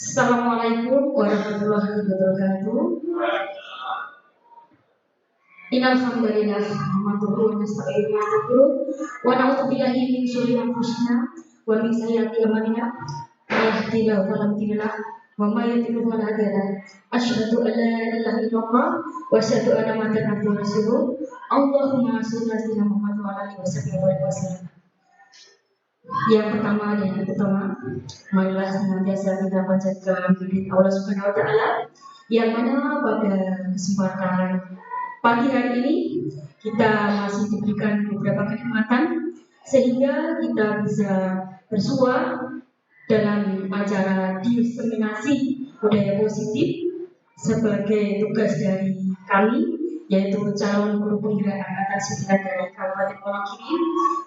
Assalamualaikum warahmatullahi wabarakatuh. Innal hamdalillah nahmaduhu wa nasta'inuhu wa nastaghfiruh wa na'udzu billahi min syururi anfusina wa min sayyiati a'malina. May yahdihillahu fala mudilla lahu wa may yudlil fala hadiya lahu. Asyhadu an la ilaha illallah wa asyhadu anna Muhammadan abduhu wa rasuluh. Allahumma shalli ala sayyidina Muhammad wa ala alihi wasallam. Yang pertama dan yang utama, marilah senantiasa kita panjatkan puji Allah Subhanahu wa taala yang mana pada kesempatan pagi hari ini kita masih diberikan beberapa kenikmatan sehingga kita bisa bersua dalam acara diseminasi budaya positif sebagai tugas dari kami, yaitu calon guru penggerak angkatan 9 dari Kabupaten Wonogiri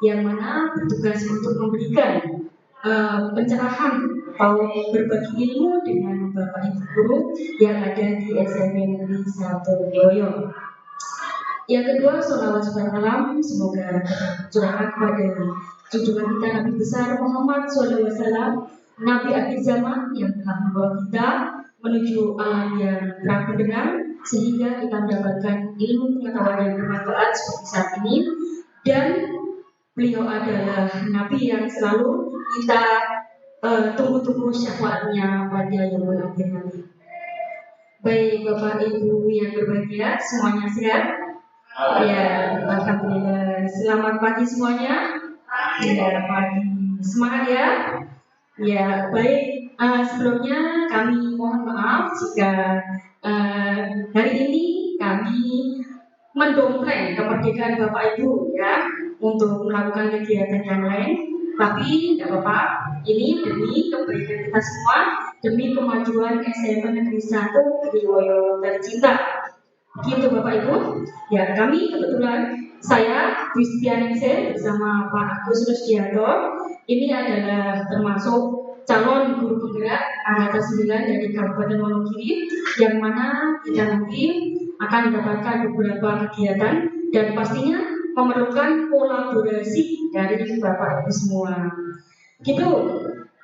yang mana bertugas untuk memberikan pencerahan atau berbagi ilmu dengan Bapak Ibu guru yang ada di SMP Negeri 1 Lioyo. Yang kedua, sholawat salam semoga tercurahkan kepada junjungan kita Nabi besar Muhammad SAW, Nabi akhir zaman yang telah membawa kita menuju alam yang terang benderang sehingga kita mendapatkan ilmu pengetahuan yang bermanfaat seperti saat ini. Dan beliau adalah Nabi yang selalu kita tunggu-tunggu syafaatnya pada yaumul akhir nanti. Baik Bapak Ibu yang berbahagia, semuanya sehat? Ya, alhamdulillah. Selamat pagi semuanya. Ya, pagi. Semangat ya. Ya, baik. Sebelumnya kami mohon maaf jika hari ini kami mendompleng kemerdekaan Bapak Ibu ya untuk melakukan kegiatan yang lain. Tapi tidak apa-apa. Ini demi kebaikan kita semua, demi kemajuan SMP Negeri 1 Lioyo tercinta. Gitu Bapak Ibu. Ya, kami kebetulan saya Kristianingsih bersama Pak Agus Rusdianto ini adalah termasuk calon guru penggerak angkatan 9 dari Kabupaten Wonogiri yang mana kita nanti akan mendapatkan beberapa kegiatan dan pastinya memerlukan kolaborasi dari Bapak Ibu semua. Gitu,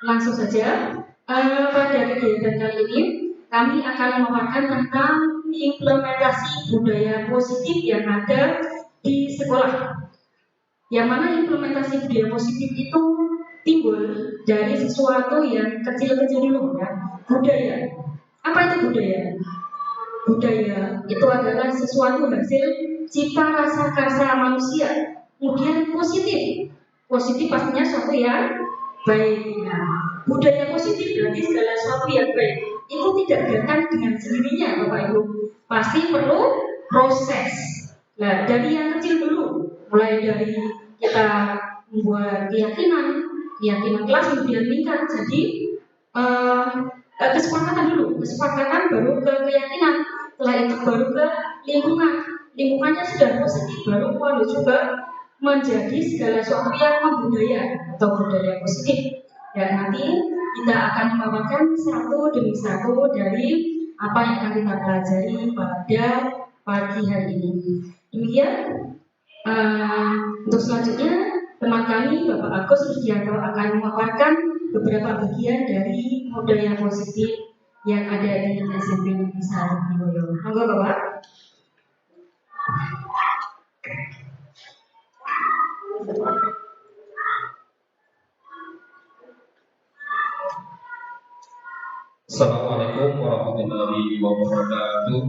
langsung saja pada kegiatan kali ini kami akan memaparkan tentang implementasi budaya positif yang ada di sekolah. Yang mana implementasi budaya positif itu timbul dari sesuatu yang kecil-kecil dulu ya. Budaya. Apa itu budaya? Budaya itu adalah sesuatu hasil cipta rasa karsa manusia. Kemudian positif. Positif pastinya sesuatu yang baik. Nah, budaya positif berarti segala sesuatu yang baik. Itu tidak datang dengan sendirinya Bapak Ibu. Pasti perlu proses. Nah, dari yang kecil dulu, mulai dari kita membuat keyakinan kelas kemudian meningkat jadi kesepakatan dulu, kesepakatan baru ke keyakinan, setelah itu baru ke lingkungannya sudah positif, baru perlu juga menjadi segala sesuatu yang membudaya atau budaya positif. Dan nanti kita akan memaparkan satu demi satu dari apa yang akan kita pelajari pada pagi hari ini. Demikian untuk selanjutnya teman kami Bapak Agus Rusdianto akan memaparkan beberapa bagian dari budaya positif yang ada di SMP Negeri 1 Lioyo. Monggo Bapak. Assalamualaikum warahmatullahi wabarakatuh.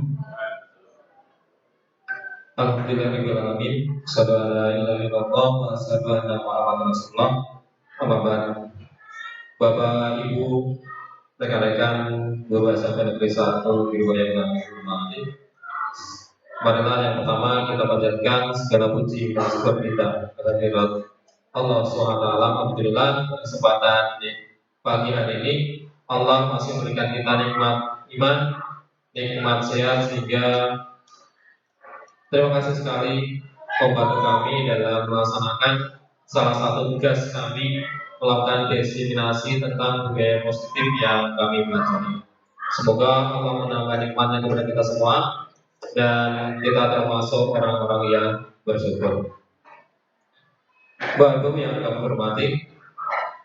Alhamdulillahirabbil alamin. Asyhadu an la ilaha illallah wa asyhadu anna Muhammadar Rasulullah. Amma ba'd. Bapak Ibu, rekan-rekan guru SMP Negeri 1 di wilayah yang kami hormati. Marilah yang pertama kita panjatkan segala puji dan syukur kita kehadirat Allah SWT. Alhamdulillah kesempatan di pagi hari ini Allah masih memberikan kita nikmat iman, nikmat sehat sehingga terima kasih sekali membantu kami dalam melaksanakan salah satu tugas kami melakukan diseminasi tentang budaya positif yang kami pelajari. Semoga Allah menambah nikmatnya kepada kita semua dan kita termasuk orang-orang yang bersyukur. Bapak Ibu yang kami hormati,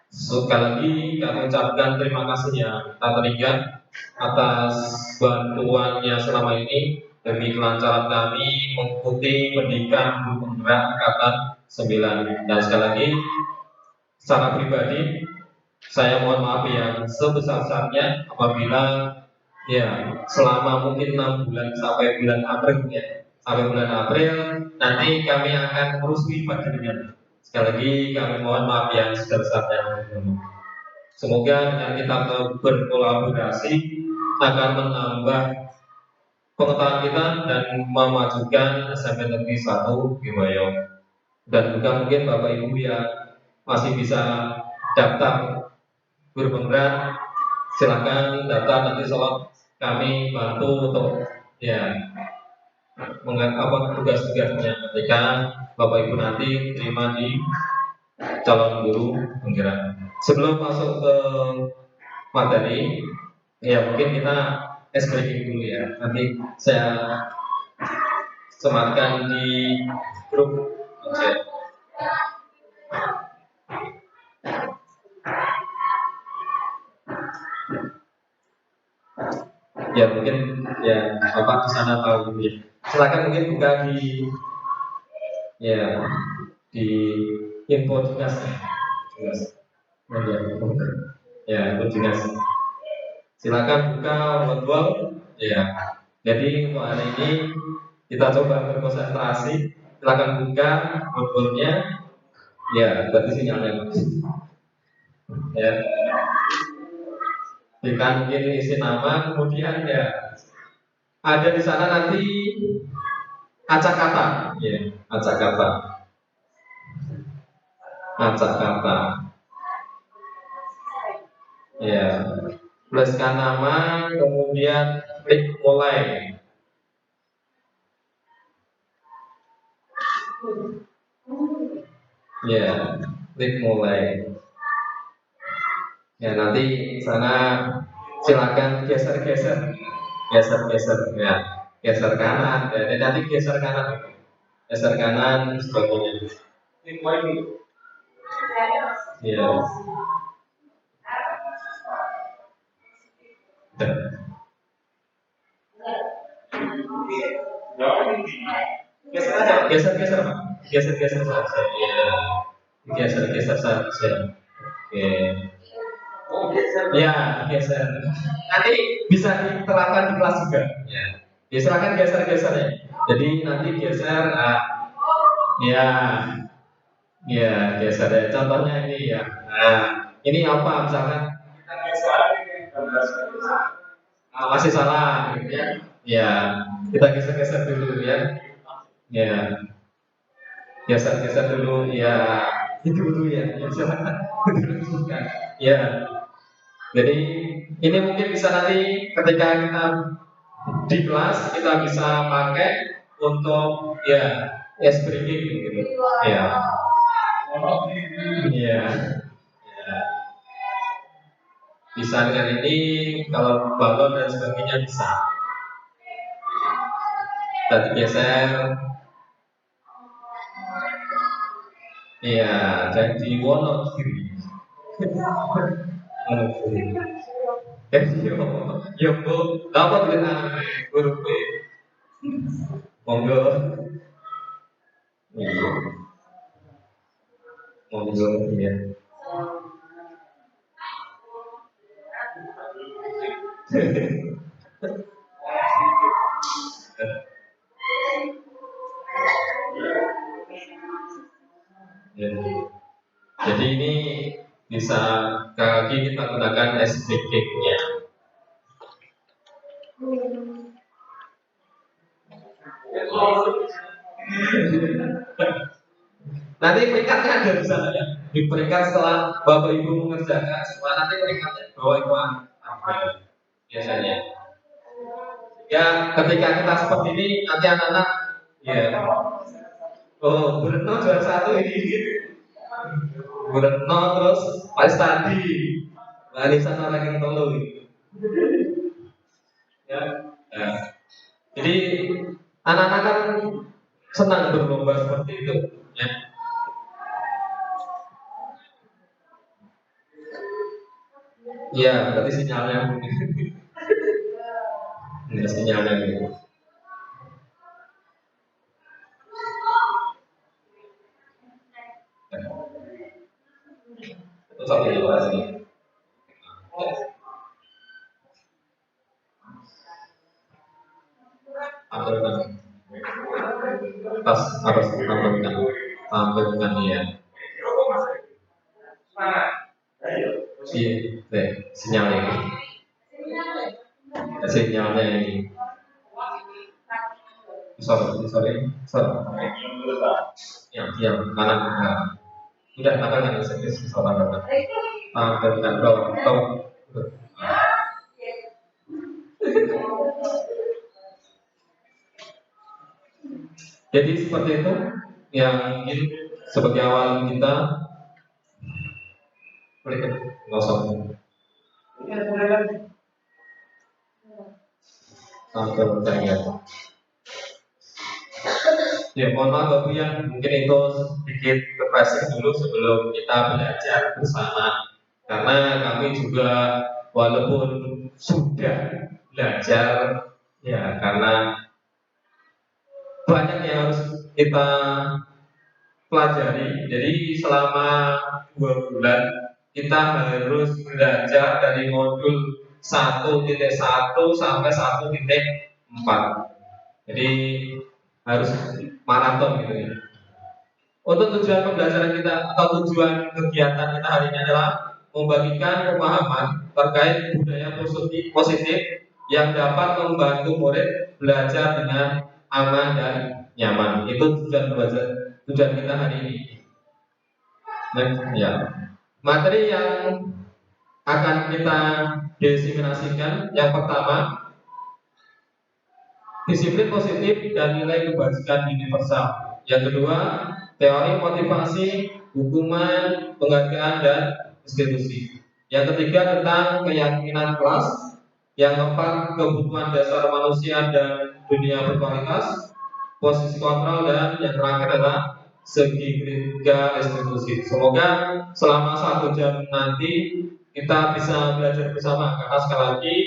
Sekali lagi kami ucapkan terima kasih ya tak teringat atas bantuannya selama ini demi kelancaran kami mengikuti pendidikan guru penggerak angkatan 9. Dan sekali lagi secara pribadi saya mohon maaf yang sebesar-besarnya apabila ya selama mungkin 6 bulan sampai bulan April ya, sampai bulan April nanti kami akan terus libat dengan. Sekali lagi kami mohon maaf yang sebesar-besarnya. Semoga dengan kita berkolaborasi akan menambah pengetahuan kita dan memajukan SMP Negeri 1 Gimayong. Dan juga mungkin Bapak Ibu yang masih bisa daftar berpenggerak, silakan daftar, nanti soal kami bantu untuk ya tugas-tugasnya ketika Bapak Ibu nanti terima di calon guru penggerak. Sebelum masuk ke materi, ya mungkin kita breaking dulu ya. Nanti saya sematkan di grup chat. Ya mungkin ya Bapak di sana tahu ya. Silakan mungkin buka di ya di info tugas. Ya, info tugas. Silakan buka word ya. Jadi untuk hari ini kita coba berkonsentrasi. Silakan buka word-nya. Ya, berarti sinyalnya. Ya. Berikan mungkin isi nama, kemudian ya ada di sana nanti acak kata, ya, acak kata, acak kata, ya, tuliskan nama, kemudian klik mulai, ya, klik mulai, ya nanti sana silakan geser-geser, geser-geser, ya, geser kanan, ya, dan nanti geser kanan sebagainya. Ya. Geser-geser Pak. Geser-geser saja. Ya. Geser-geser saja. Oke. Ya, geser. Nanti bisa diterapkan di kelas juga. Ya. Ya silakan geser-geser ya. Jadi nanti geser ya. Ya, geser ya. Contohnya ini ya. Nah, ini apa misalkan kita geser masih salah gitu ya. Ya, kita geser-geser dulu ya. Ya, geser-geser dulu ya. Itu dulu ya. Ya silakan. Ya. Jadi ini mungkin bisa nanti ketika kita di kelas kita bisa pakai untuk ya breaking gitu. Ya. Ya. Ya. Bisa dengan ini kalau balon dan sebagainya bisa. Tadi geser. Iya, jadi Wonogiri. Wonogiri. Yo, bu, apa tulisan huruf B? Monggo. Iya. Monggo ya. Ya. Jadi ini bisa kaki kita gunakan SPK-nya. Nanti peringkatnya ada di sana ya. Di peringkat setelah Bapak Ibu mengerjakan semua nanti peringkatnya bawa itu biasanya. Ya ketika kita seperti ini nanti anak-anak ya oh Bruno juara 1 ini Bruno terus pas tadi barisan orang yang tolong ya. Ya. Jadi anak-anak kan senang berlomba seperti itu ya. Iya, berarti sinyalnya. Enggak sinyalnya gitu. Itu satu dua sih. Tampilkan. Tas harus tampilkan ya. Iya, sinyalnya ini. Sinyalnya ini. Sorry. Yang kanan. Udah tampilkan bisa tampilkan. Tampilkan kalau. Jadi seperti itu yang ingin sebagai awal kita nggak usah tampilkan ya. Ya, mohon maaf Bapak yang mungkin itu sedikit refreshing dulu sebelum kita belajar bersama. Karena kami juga walaupun sudah belajar, ya karena banyak yang harus kita pelajari. Jadi selama 2 bulan kita harus belajar dari modul 1.1 sampai 1.4. Jadi harus maraton gitu ya. Untuk tujuan pembelajaran kita atau tujuan kegiatan kita hari ini adalah membagikan pemahaman terkait budaya positif yang dapat membantu murid belajar dengan aman dan nyaman. Itu tujuan kita hari ini. Nah, ya. Materi yang akan kita diseminasikan yang pertama disiplin positif dan nilai kebajikan universal. Yang kedua, teori motivasi, hukuman, penghargaan dan institusi. Yang ketiga tentang keyakinan kelas. Yang keempat, kebutuhan dasar manusia dan dunia berkualitas, posisi kontrol, dan yang terakhir adalah segi kritika institusi. Semoga selama 1 jam nanti kita bisa belajar bersama. Karena sekali lagi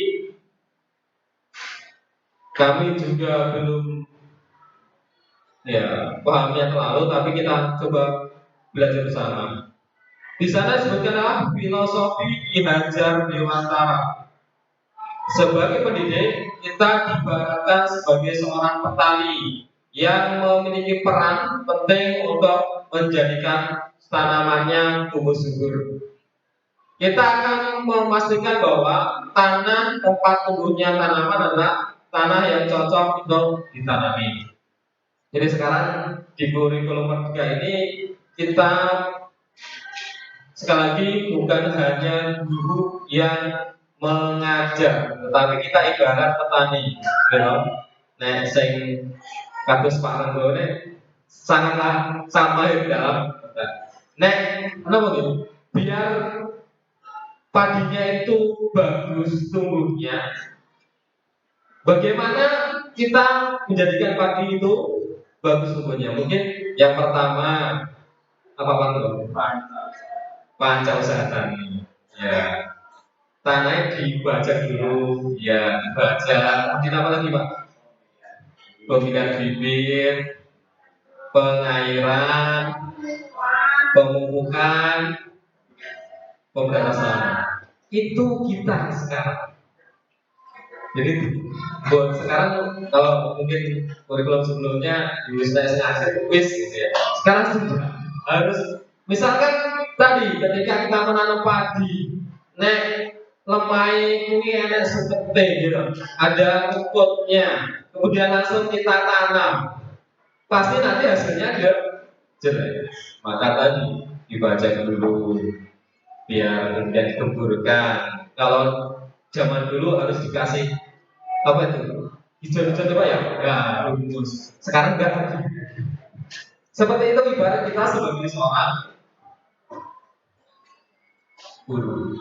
kami juga belum pahamnya terlalu, tapi kita coba belajar bersama. Di sana disebutkan filosofi Ki Hajar Dewantara. Sebagai pendidik, kita diibaratkan sebagai seorang petani yang memiliki peran penting untuk menjadikan tanamannya tumbuh subur. Kita akan memastikan bahwa tanah tempat tumbuhnya tanaman adalah tanah yang cocok untuk ditanami. Jadi sekarang di kurikulum 3 ini kita sekali lagi bukan hanya guru yang mengajar, tetapi kita ibarat petani, Nek sing kados Pak Renggo ini sangatlah sama di dalam. Nek, kenapa gitu? Biar padinya itu bagus tumbuhnya. Bagaimana kita menjadikan padi itu bagus tumbuhnya? Mungkin yang pertama apa Pak? Panca usaha tani. Ya. Tanahnya dibajak dulu, ya dibajak. Kemudian apa lagi Pak? Pembinaan bibit, pengairan, pemupukan, pemberantasan. Itu kita sekarang. Jadi buat sekarang kalau mungkin kurikulum sebelumnya di Wisma SNAC wis gitu ya. Sekarang sudah harus misalkan tadi ketika kita menanam padi, nek lemai ini enak seperti gitu, ada pupuknya, kemudian langsung kita tanam, pasti nanti hasilnya dia jelek. Maka tadi dibaca dulu biar kemudian dikeburkan. Kalau zaman dulu harus dikasih apa itu? Hijau-hijau coba ya? Ya, rumus. Sekarang enggak. Seperti itu ibarat kita sebagai seorang guru.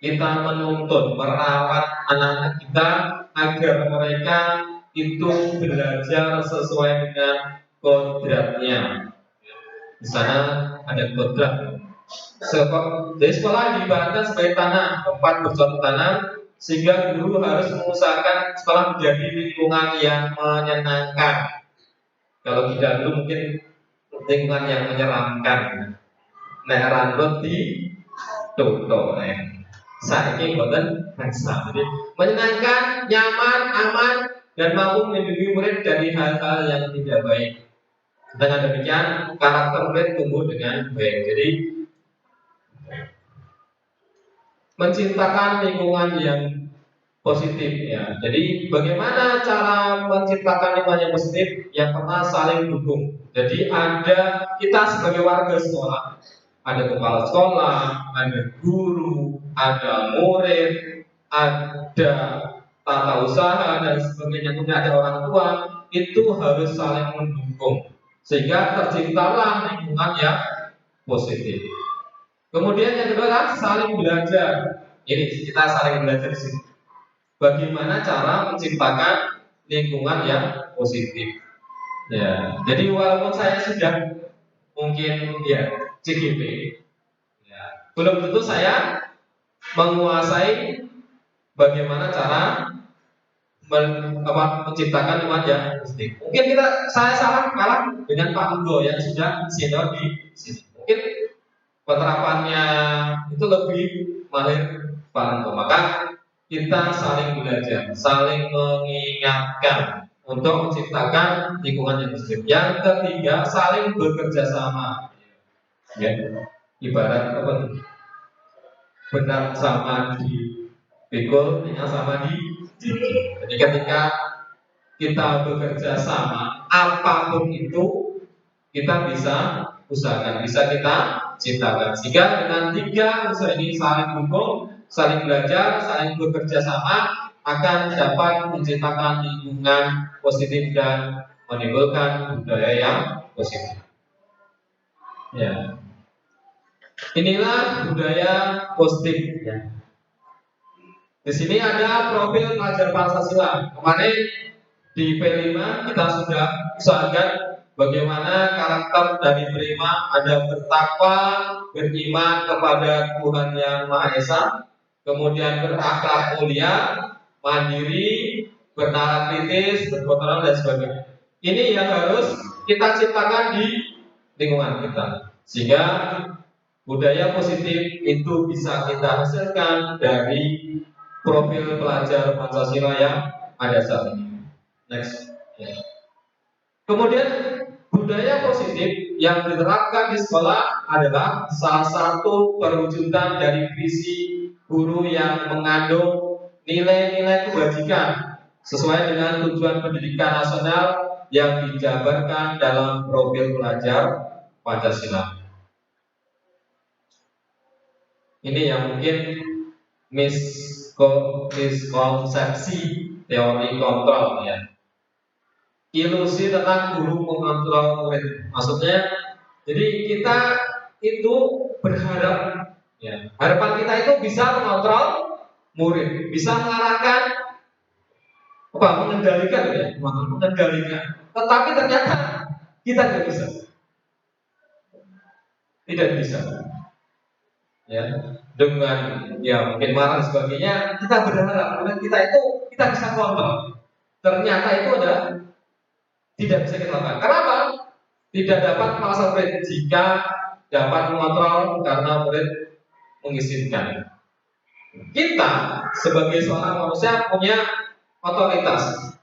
Kita menuntut, merawat anak-anak kita agar mereka itu belajar sesuai dengan kodratnya. Di sana ada kodrat. Jadi sekolah diibaratkan sebagai tanah, tempat bercocok tanam, sehingga guru harus mengusahakan sekolah menjadi lingkungan yang menyenangkan. Kalau tidak dulu mungkin lingkungan yang menyeramkan. Nek rambut di tutup, saiki boten bangsa. Jadi menyenangkan, nyaman, aman, dan mampu melindungi murid dari hal-hal yang tidak baik. Dengan demikian karakter murid tumbuh dengan baik. Jadi menciptakan lingkungan yang positif ya. Jadi bagaimana cara menciptakan lingkungan yang positif? Yang pertama saling dukung. Jadi ada kita sebagai warga sekolah, ada kepala sekolah, ada guru, ada murid, ada tata usaha dan sebagainya, kemudian ada orang tua, itu harus saling mendukung sehingga terciptalah lingkungan yang positif. Kemudian yang kedua adalah saling belajar. Ini kita saling belajar di sini. Bagaimana cara menciptakan lingkungan yang positif? Ya, jadi walaupun saya sudah mungkin ya CGP, ya, belum tentu saya menguasai bagaimana cara menciptakan lingkungan yang positif. Mungkin saya salah kalah dengan Pak Ugo yang sudah senior di sini. Mungkin penerapannya itu lebih mahir Pak Ugo. Maka kita saling belajar, saling mengingatkan untuk menciptakan lingkungan yang positif. Yang ketiga, saling bekerja sama. Ya, ibarat apa? Benar sama di pikul, tinggal sama di gigi. Jadi ketika kita bekerja sama, apapun itu kita bisa usahakan, bisa kita ciptakan. Sehingga dengan tiga unsur ini saling dukung, saling belajar, saling bekerja sama akan dapat menciptakan lingkungan positif dan menimbulkan budaya yang positif. Ya. Inilah budaya positif. Ya. Di sini ada profil pelajar Pancasila. Kemarin di P5 kita sudah usahakan bagaimana karakter dari P5 ada bertakwa, beriman kepada Tuhan Yang Maha Esa, kemudian berakhlak mulia, mandiri, bernalar kritis, berkontrol dan sebagainya. Ini yang harus kita ciptakan di lingkungan kita, sehingga budaya positif itu bisa kita hasilkan dari profil pelajar Pancasila yang ada saat ini. Next. Kemudian budaya positif yang diterapkan di sekolah adalah salah satu perwujudan dari visi guru yang mengandung nilai-nilai kebajikan sesuai dengan tujuan pendidikan nasional yang dijabarkan dalam profil pelajar Pancasila. Ini yang mungkin miskonsepsi teori kontrol ya. Ilusi tentang guru mengontrol murid. Maksudnya, jadi kita itu berharap, ya, harapan kita itu bisa mengontrol murid, bisa mengarahkan, mengendalikan, ya, mengendalikan. Tetapi ternyata kita tidak bisa, ya, dengan ya mungkin marah dan sebagainya. Kita berharap murid kita itu kita bisa kontrol. Ternyata itu adalah tidak bisa kita lakukan. Kenapa? Tidak dapat melaksanakan murid jika dapat mengontrol karena murid mengizinkan. Kita sebagai seorang manusia punya otoritas.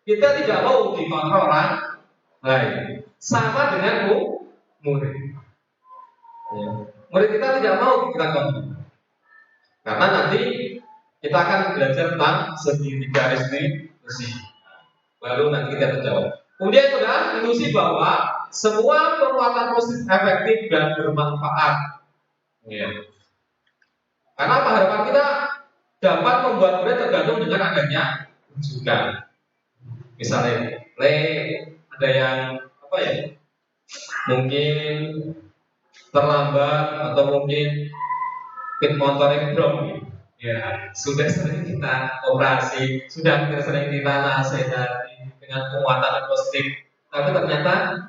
Kita tidak mau dikontrol orang lain. Sama dengan murid. Ya. Murid kita tidak mau kita kontrol. Karena nanti kita akan belajar tentang segitiga besi. Baru nanti kita terjawab. Kemudian adalah ilusi bahwa semua perbuatan positif efektif dan bermanfaat. Ya. Karena apa, harapan kita dapat membuat murid tergantung dengan adanya rujukan. Misalnya, ada yang mungkin terlambat atau mungkin pit motornya drop. Ya, sudah sering kita operasi, sudah sering kita nasihati dengan penguatan positif, tapi ternyata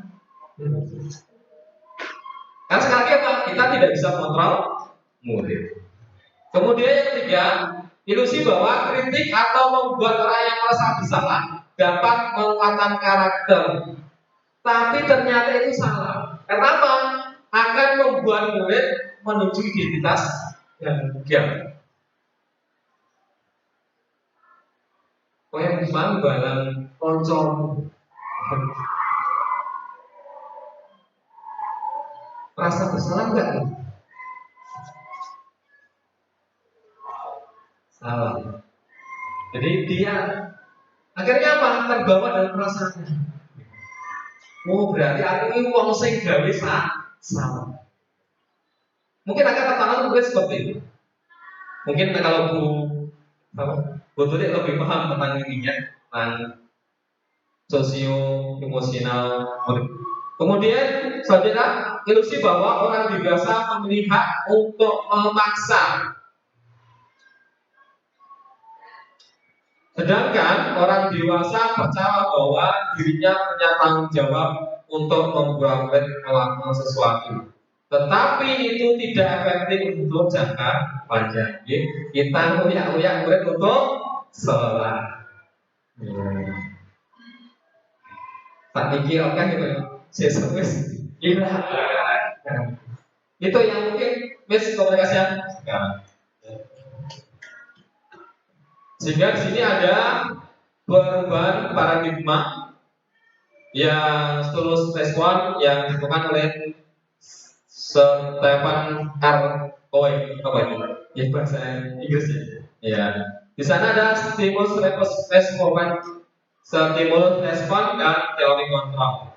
kan sekali lagi apa? kita tidak bisa kontrol murid. Kemudian yang ketiga, ilusi bahwa kritik atau membuat orang yang merasa bersalah dapat menguatkan karakter. Tapi ternyata itu salah. Kenapa? Akan membuat murid menuju identitas yang diam. Kau yang balang koncomu. Rasa bersalah enggak? Salah. Jadi dia akhirnya apa? Terbawa dalam perasaannya. Oh berarti aku ini wong sing gawe salah. Mungkin akan tertanam mungkin seperti itu. Mungkin kalau Bu Tulik lebih paham tentang ininya, tentang sosio emosional. Kemudian selanjutnya ilusi bahwa orang dewasa memiliki hak untuk memaksa. Sedangkan orang dewasa percaya bahwa dirinya punya tanggung jawab untuk membuat murid melakukan sesuatu. Tetapi itu tidak efektif untuk jangka panjang. Kita uyak-uyak murid untuk sholat. Tak pikir kan gitu. Sesuai itu yang mungkin miskomunikasi sekarang. Sehingga di sini ada perubahan paradigma yang stimulus respon yang ditentukan oleh Stephen R. Covey, apa itu? Ya bahasa Inggris ya. Di sana ada stimulus respon dan teori kontrol.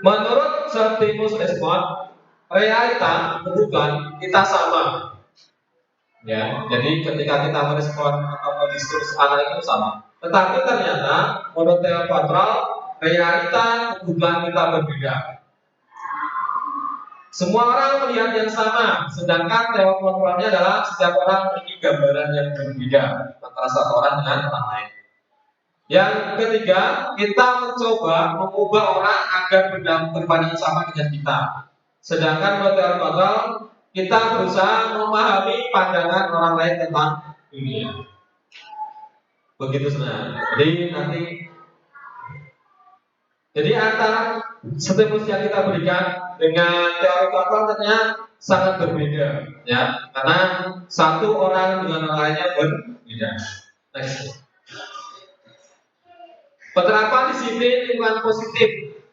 Menurut stimulus respon, realita kebutuhan kita sama. Ya, jadi ketika kita merespon atau mendiskus anak itu sama. Tetapi ternyata menurut teori kontrol, realita kebutuhan kita berbeda. Semua orang melihat yang sama, sedangkan teori kontrolnya adalah setiap orang memiliki gambaran yang berbeda antara satu orang dengan orang lain. Yang ketiga, kita mencoba mengubah orang agar berpandangan sama dengan kita. Sedangkan menurut teori kontrol, kita berusaha memahami pandangan orang lain tentang dunia. Begitu sebenarnya. Jadi antara stimulus yang kita berikan dengan teori kontrol ternyata sangat berbeda, ya, karena satu orang dengan orang lainnya berbeda. Next. Penerapan disiplin lingkungan positif.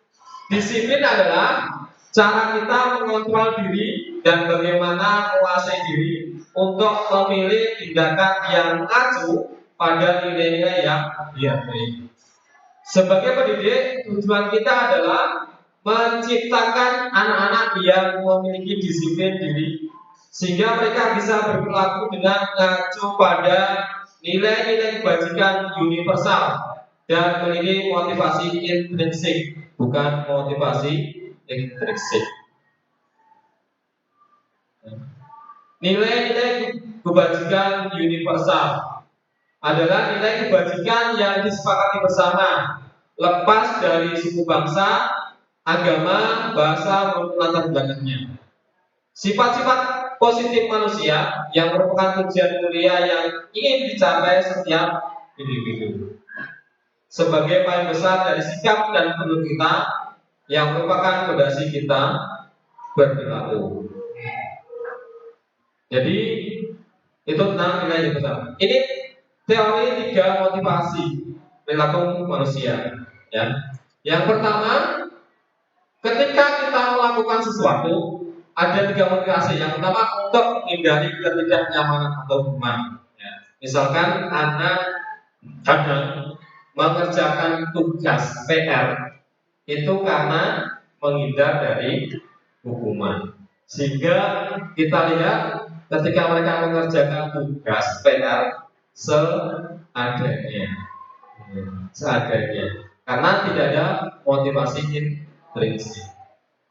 Disiplin adalah cara kita mengontrol diri dan bagaimana menguasai diri untuk memilih tindakan yang mengacu pada nilai-nilai yang diakui. Sebagai pendidik, tujuan kita adalah menciptakan anak-anak yang memiliki disiplin diri sehingga mereka bisa berperilaku dengan mengacu pada nilai-nilai kebajikan universal dan memiliki motivasi intrinsik, bukan motivasi ekstrinsik. Nilai-nilai kebajikan universal adalah nilai kebajikan yang disepakati bersama, lepas dari suku bangsa, agama, bahasa, maupun latar belakangnya. Sifat-sifat positif manusia yang merupakan tujuan mulia yang ingin dicapai setiap individu. Sebagai paling besar dari sikap dan penuh kita yang merupakan fondasi kita berperilaku. Jadi itu tentang nilai besar. Ini teori 3 motivasi perilaku manusia. Ya. Yang pertama, ketika kita melakukan sesuatu, ada 3 motivasi. Yang pertama untuk menghindari ketidaknyamanan atau hukuman. Ya. Misalkan anak kadang mengerjakan tugas PR itu karena menghindar dari hukuman. Sehingga kita lihat ketika mereka mengerjakan tugas PR seadanya, karena tidak ada motivasi intrinsik.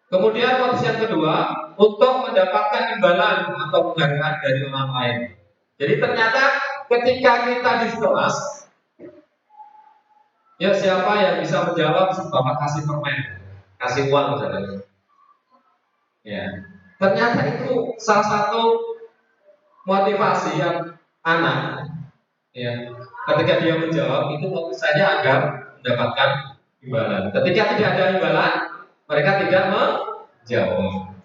Kemudian motivasi yang kedua untuk mendapatkan imbalan atau penghargaan dari orang lain. Jadi ternyata ketika kita di kelas, ya siapa yang bisa menjawab Bapak kasih permen, kasih uang misalnya. Ya. Ternyata itu salah satu motivasi yang anak, ya. Ketika dia menjawab itu motivasinya agar mendapatkan imbalan. Ketika tidak ada imbalan, mereka tidak menjawab.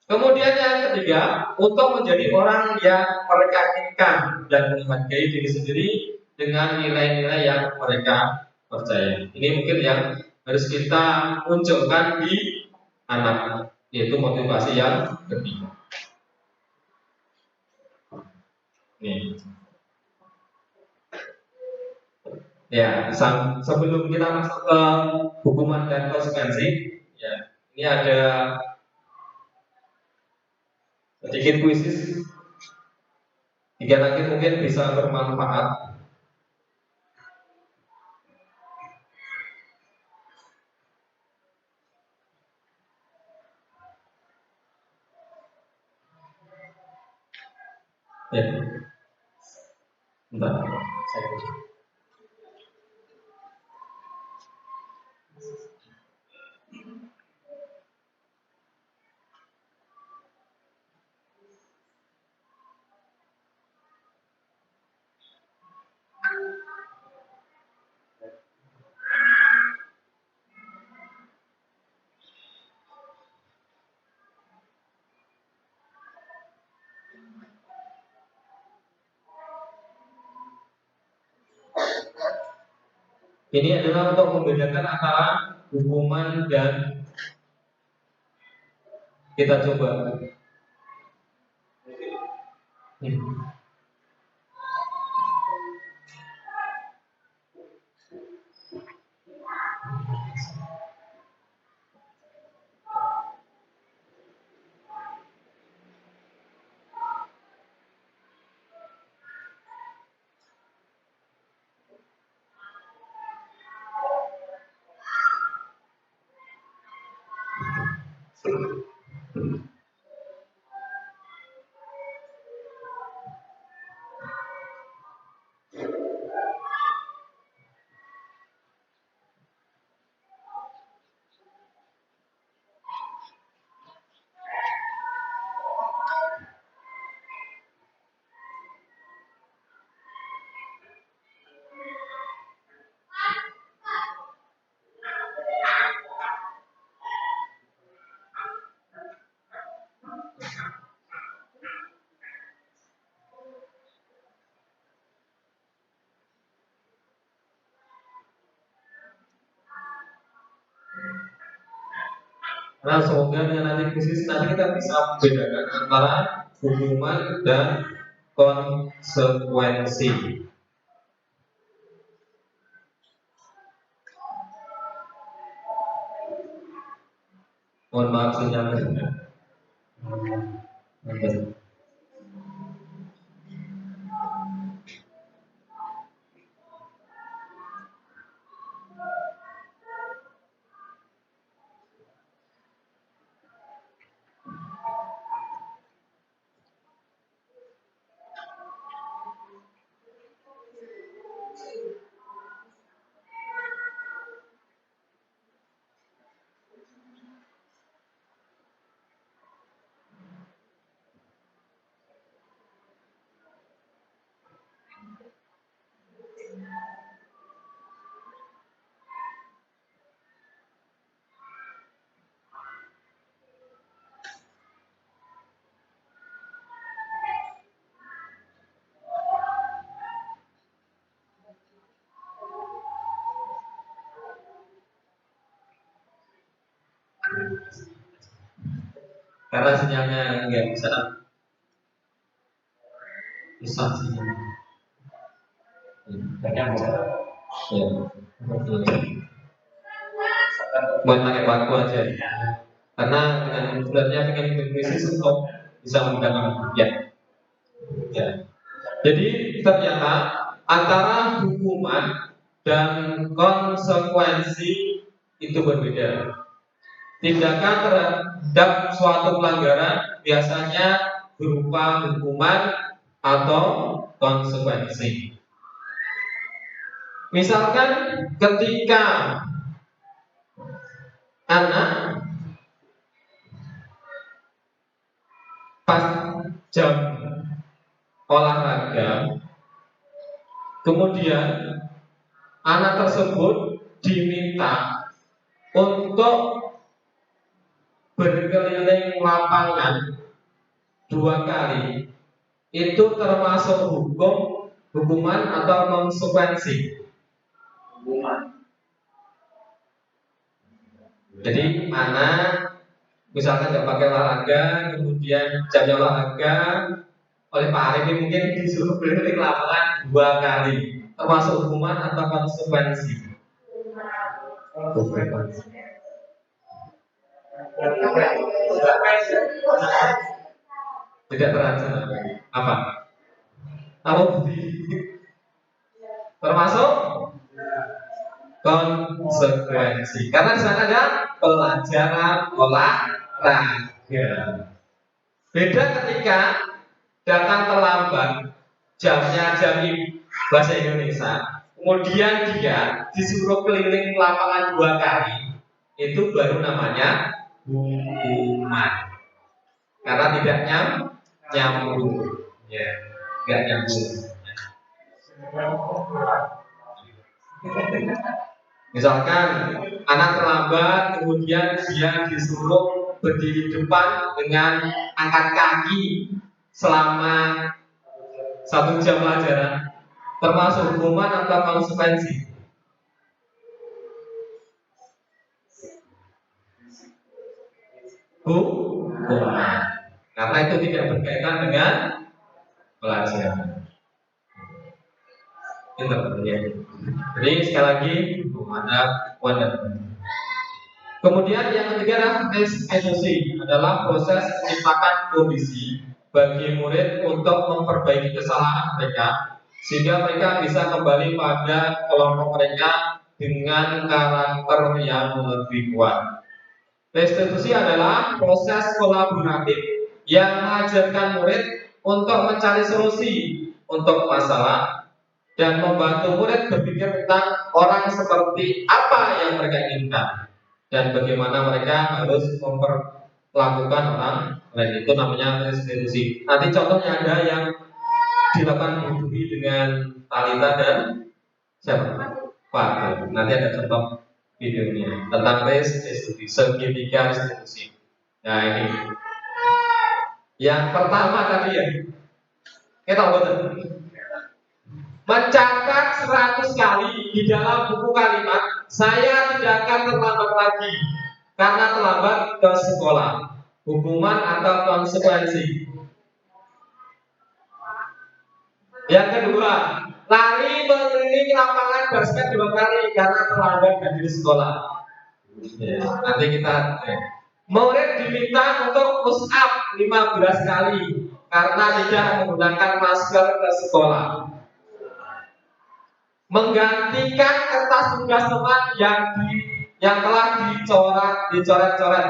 Kemudian yang ketiga, untuk menjadi orang yang mereka inginkan dan menghargai diri sendiri dengan nilai-nilai yang mereka percaya. Ini mungkin yang harus kita munculkan di anak, yaitu motivasi yang ketiga. Nih. Ya, sebelum kita masuk ke hukuman dan konsekuensi, ya, ini ada sedikit kuisis. Jika nanti mungkin bisa bermanfaat. Ya, bentar, saya. Ini adalah untuk membedakan antara hukuman dan kita coba. Nah, semoga dengan nanti khusus nanti kita bisa membedakan antara hukuman dan konsekuensi. Mohon maaf sinyalnya. Karena sinyalnya nggak bisa sinyalnya. Ya. Buat pakai paku aja. Karena dengan bulatnya pengen berkrisis untuk bisa menggunakan ya. Ya. Jadi ternyata antara hukuman dan konsekuensi itu berbeda. Tindakan terhadap suatu pelanggaran biasanya berupa hukuman atau konsekuensi. Misalkan ketika anak jam olahraga, kemudian anak tersebut diminta untuk berkeliling lapangan 2 kali, itu termasuk hukuman atau konsekuensi? Jadi anak misalkan nggak pakai olahraga, kemudian jamnya olahraga oleh Pak Arif ini mungkin disuruh berkeliling lapangan 2 kali, termasuk hukuman atau konsekuensi? Konsekuensi. Tidak terancam. Apa? Apa bukti? Termasuk konsekuensi. Karena di sana ada pelajaran olahraga. Beda ketika datang terlambat, jamnya jam bahasa Indonesia, kemudian dia disuruh keliling lapangan 2 kali, itu baru namanya hukuman. Karena tidak nyambung, ya, nggak nyambung. Misalkan anak terlambat, kemudian dia disuruh berdiri depan dengan angkat kaki selama 1 jam pelajaran, termasuk hukuman atau konsekuensi? Hukuman, karena itu tidak berkaitan dengan pelajaran. Jadi sekali lagi ada wadah. Kemudian yang ketiga adalah restitusi, adalah proses menciptakan kondisi bagi murid untuk memperbaiki kesalahan mereka sehingga mereka bisa kembali pada kelompok mereka dengan karakter yang lebih kuat. Restitusi adalah proses kolaboratif yang mengajarkan murid untuk mencari solusi untuk masalah dan membantu murid berpikir tentang orang seperti apa yang mereka inginkan dan bagaimana mereka harus memperlakukan orang lain. Itu namanya restitusi. Nanti contohnya ada yang dilakukan Bu Dwi dengan Talita dan siapa? Pak. Nanti ada contoh videonya tentang restitusi, segitiga restitusi. Nah ini yang pertama tadi ya, kita betul mencatat 100 kali di dalam buku kalimat, saya tidak akan terlambat lagi karena terlambat ke sekolah. Hukuman atau konsekuensi? Yang kedua, lari mengelilingi lapangan basket 2 kali karena terlambat hadir sekolah. Ya, nanti kita murid diminta untuk push up 15 kali karena tidak menggunakan masker ke sekolah. Menggantikan kertas tugas teman yang telah dicoret-coret.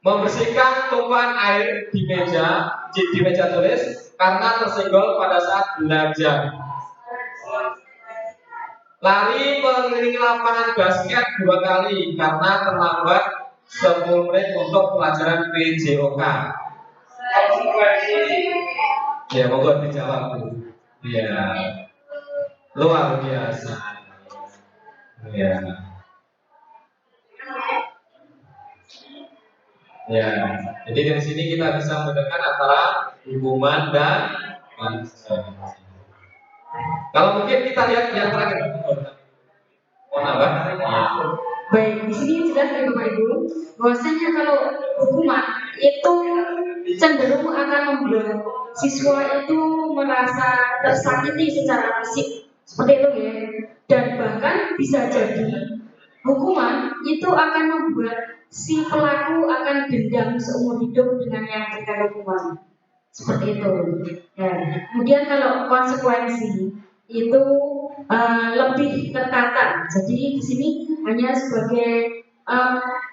Membersihkan tumpahan air di meja tulis karena tersenggol pada saat belajar. Lari mengelilingi lapangan basket 2 kali karena terlambat 10 menit untuk pelajaran PJOK. Ya, monggo dijawab Bu. Ya, luar biasa. Ya. Ya, jadi dari sini kita bisa membedakan antara hukuman dan konsekuensi. Kalau mungkin kita lihat yang terakhir. Mau nambah? Ya. Baik, di sini jelas ya Bapak Ibu, bahwasanya kalau hukuman itu cenderung akan membuat siswa itu merasa tersakiti secara fisik, seperti itu ya. Dan bahkan bisa jadi hukuman itu akan membuat si pelaku akan dendam seumur hidup dengan yang diberikan hukuman, seperti itu. Ya. Kemudian kalau konsekuensi itu lebih tertata. Jadi di sini hanya sebagai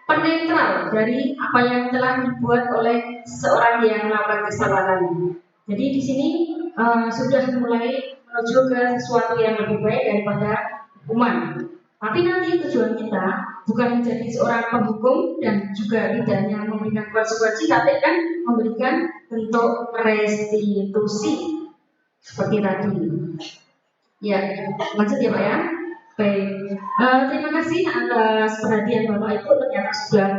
penetral dari apa yang telah dibuat oleh seorang yang melakukan kesalahan. Jadi di sini sudah mulai menuju ke sesuatu yang lebih baik daripada hukuman. Tapi nanti tujuan kita bukan menjadi seorang penghukum dan juga tidak hanya memberikan konsekuensi, tapi akan memberikan bentuk restitusi seperti tadi. Ya, lanjut ya Pak ya. Baik, terima kasih atas perhatian Bapak Ibu. Ternyata sudah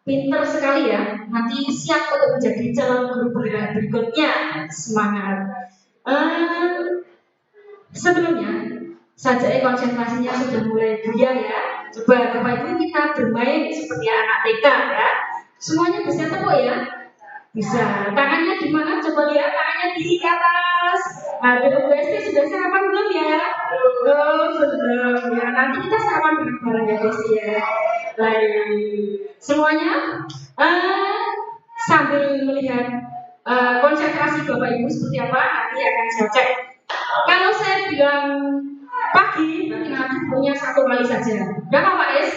pinter sekali ya. Nanti siap untuk menjadi calon guru penggerak berikutnya. Semangat. Sebelumnya, sajak konsentrasinya sudah mulai buyar ya. Coba Bapak Ibu kita bermain seperti anak TK ya. Semuanya bisa tepuk ya. Bisa. Tangannya di mana? Coba lihat tangannya di atas. Aduh, Bu Esti sudah sarapan belum ya? Oh, belum ya. Nanti kita sarapan bareng-bareng ya, Esti ya. Baik. Semuanya sambil melihat konsentrasi Bapak Ibu seperti apa, nanti akan saya cek. Kalau saya bilang pagi, berarti nanti punya 1 kali saja. Berapa Pak Es?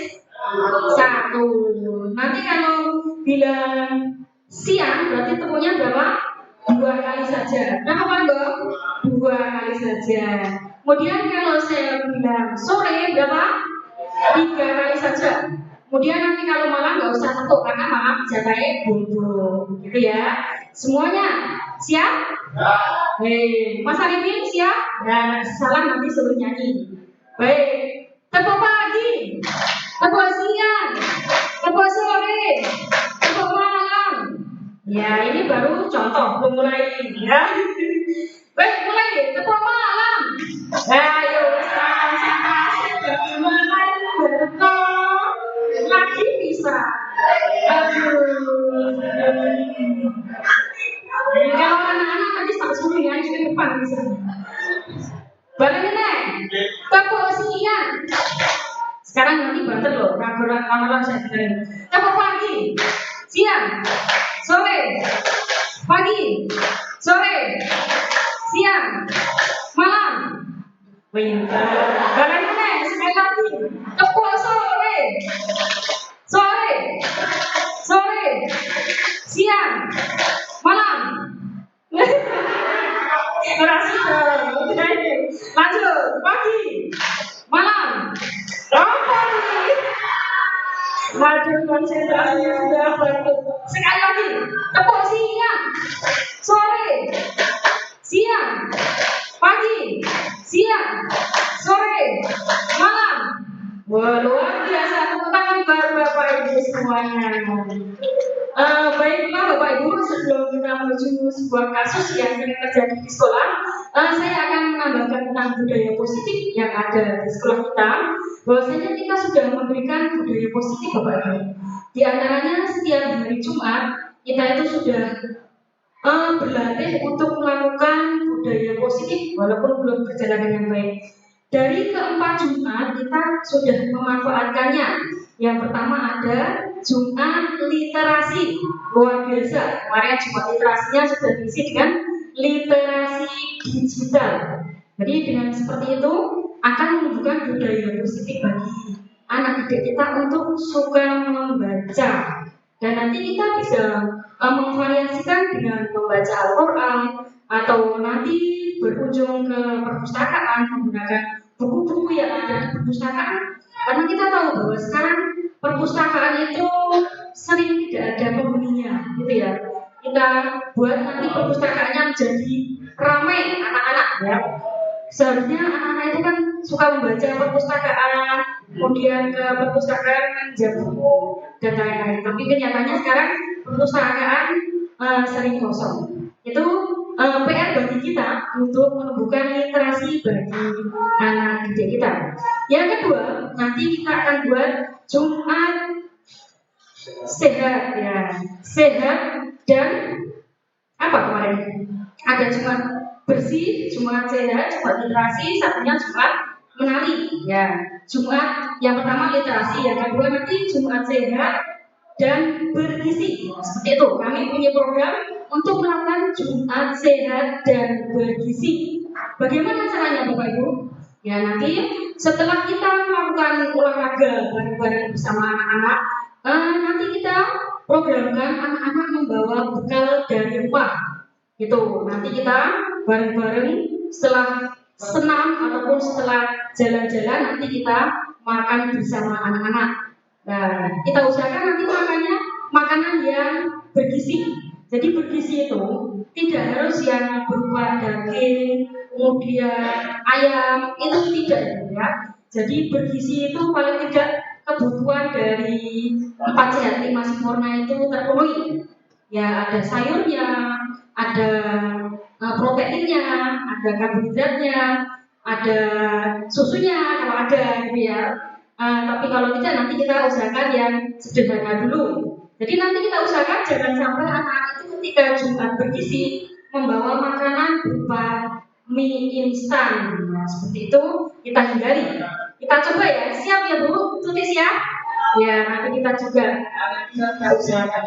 1. Nanti kalau bilang siang, berarti temunya berapa? 2 kali saja. Berapa Pak Dok? 2 kali saja. Kemudian kalau saya bilang sore, berapa? 3 kali saja. Kemudian nanti kalau malam nggak usah tepuk karena malam jatahnya bubuk, gitu ya. Semuanya siap? Baik, Mas Arifin siap? Dan salam nanti suruh nyanyi. Baik, tepuk pagi, tepuk siang, tepuk sore, tepuk malam. Ya, ini baru contoh, belum mulai ya. Baik, mulai tepuk malam. Ayo, konsentrasi, mulai bertemu. Lagi bisa. Aduh. Kalau anak-anak tadi tak suruh ya ke depan bisa. Balik nih. Tepuk siang. Sekarang nanti banter loh. Ragu-ragu saya dengerin. Tepuk pagi, siang, sore, pagi, sore, siang, malam. Pintar. Balik nih. Sekali lagi. Tepuk sore. Sore, sore, siang, malam. Berhasil dong. Lanjut, pagi, malam. Apa nih? Lanjut konsentrasinya sudah bagus. Sekali lagi, tepuk siang, sore, siang, pagi, siang, sore, malam. Wah, luar biasa. Tepuk tangan buat Bapak Ibu semuanya. Baiklah Bapak Ibu, sebelum kita menuju sebuah kasus yang sering terjadi di sekolah, saya akan menambahkan tentang budaya positif yang ada di sekolah kita. Bahwasanya kita sudah memberikan budaya positif Bapak Ibu. Di antaranya setiap hari Jumat kita itu sudah berlatih untuk melakukan budaya positif walaupun belum berjalan dengan baik. Dari keempat Jumat kita sudah memanfaatkannya. Yang pertama ada Jumat literasi, luar biasa. Kemarin Jumat literasinya sudah diisi dengan literasi digital. Jadi dengan seperti itu akan menunjukkan budaya positif bagi anak didik kita untuk suka membaca. Dan nanti kita bisa memvariasikan dengan membaca Al-Quran atau nanti berkunjung ke perpustakaan menggunakan buku-buku yang ada di perpustakaan. Karena kita tahu bahwa sekarang perpustakaan itu sering tidak ada penghuninya, gitu ya. Kita buat nanti perpustakaannya menjadi ramai anak-anak ya. Seharusnya anak-anak itu kan suka membaca perpustakaan, kemudian ke perpustakaan menjadi buku dan lain-lain. Tapi kenyataannya sekarang perpustakaan sering kosong. Itu PR bagi kita untuk menumbuhkan literasi bagi anak didik kita. Yang kedua, nanti kita akan buat Jumat sehat ya, sehat dan apa kemarin? Ada Jumat bersih, Jumat sehat, Jumat literasi, satunya Jumat menari ya. Jumat yang pertama literasi, yang kedua nanti Jumat sehat dan bergizi. Seperti itu, kami punya program untuk melakukan Jumat sehat dan bergizi. Bagaimana caranya Bapak Ibu? Ya nanti setelah kita melakukan olahraga bareng-bareng bersama anak-anak, nanti kita programkan anak-anak membawa bekal dari rumah. Gitu. Nanti kita bareng-bareng setelah senam ataupun setelah jalan-jalan nanti kita makan bersama anak-anak. Nah, kita usahakan nanti makannya makanan yang bergizi. Jadi bergizi itu tidak harus yang berupa daging, kemudian ayam, itu tidak ya. Jadi bergizi itu paling tidak kebutuhan dari 4 sehat 5 sempurna itu terpenuhi. Ya ada sayurnya, ada proteinnya, ada karbohidratnya, ada susunya kalau ada gitu ya. Tapi kalau tidak nanti kita usahakan yang sederhana dulu. Jadi nanti kita usahakan jangan sampai anak-anak itu ketika Jumat bergizi membawa makanan berupa mie instan. Nah, seperti itu kita hindari. Kita coba ya, siap ya Bu? Tuti siap? Ya, nanti kita juga usahakan.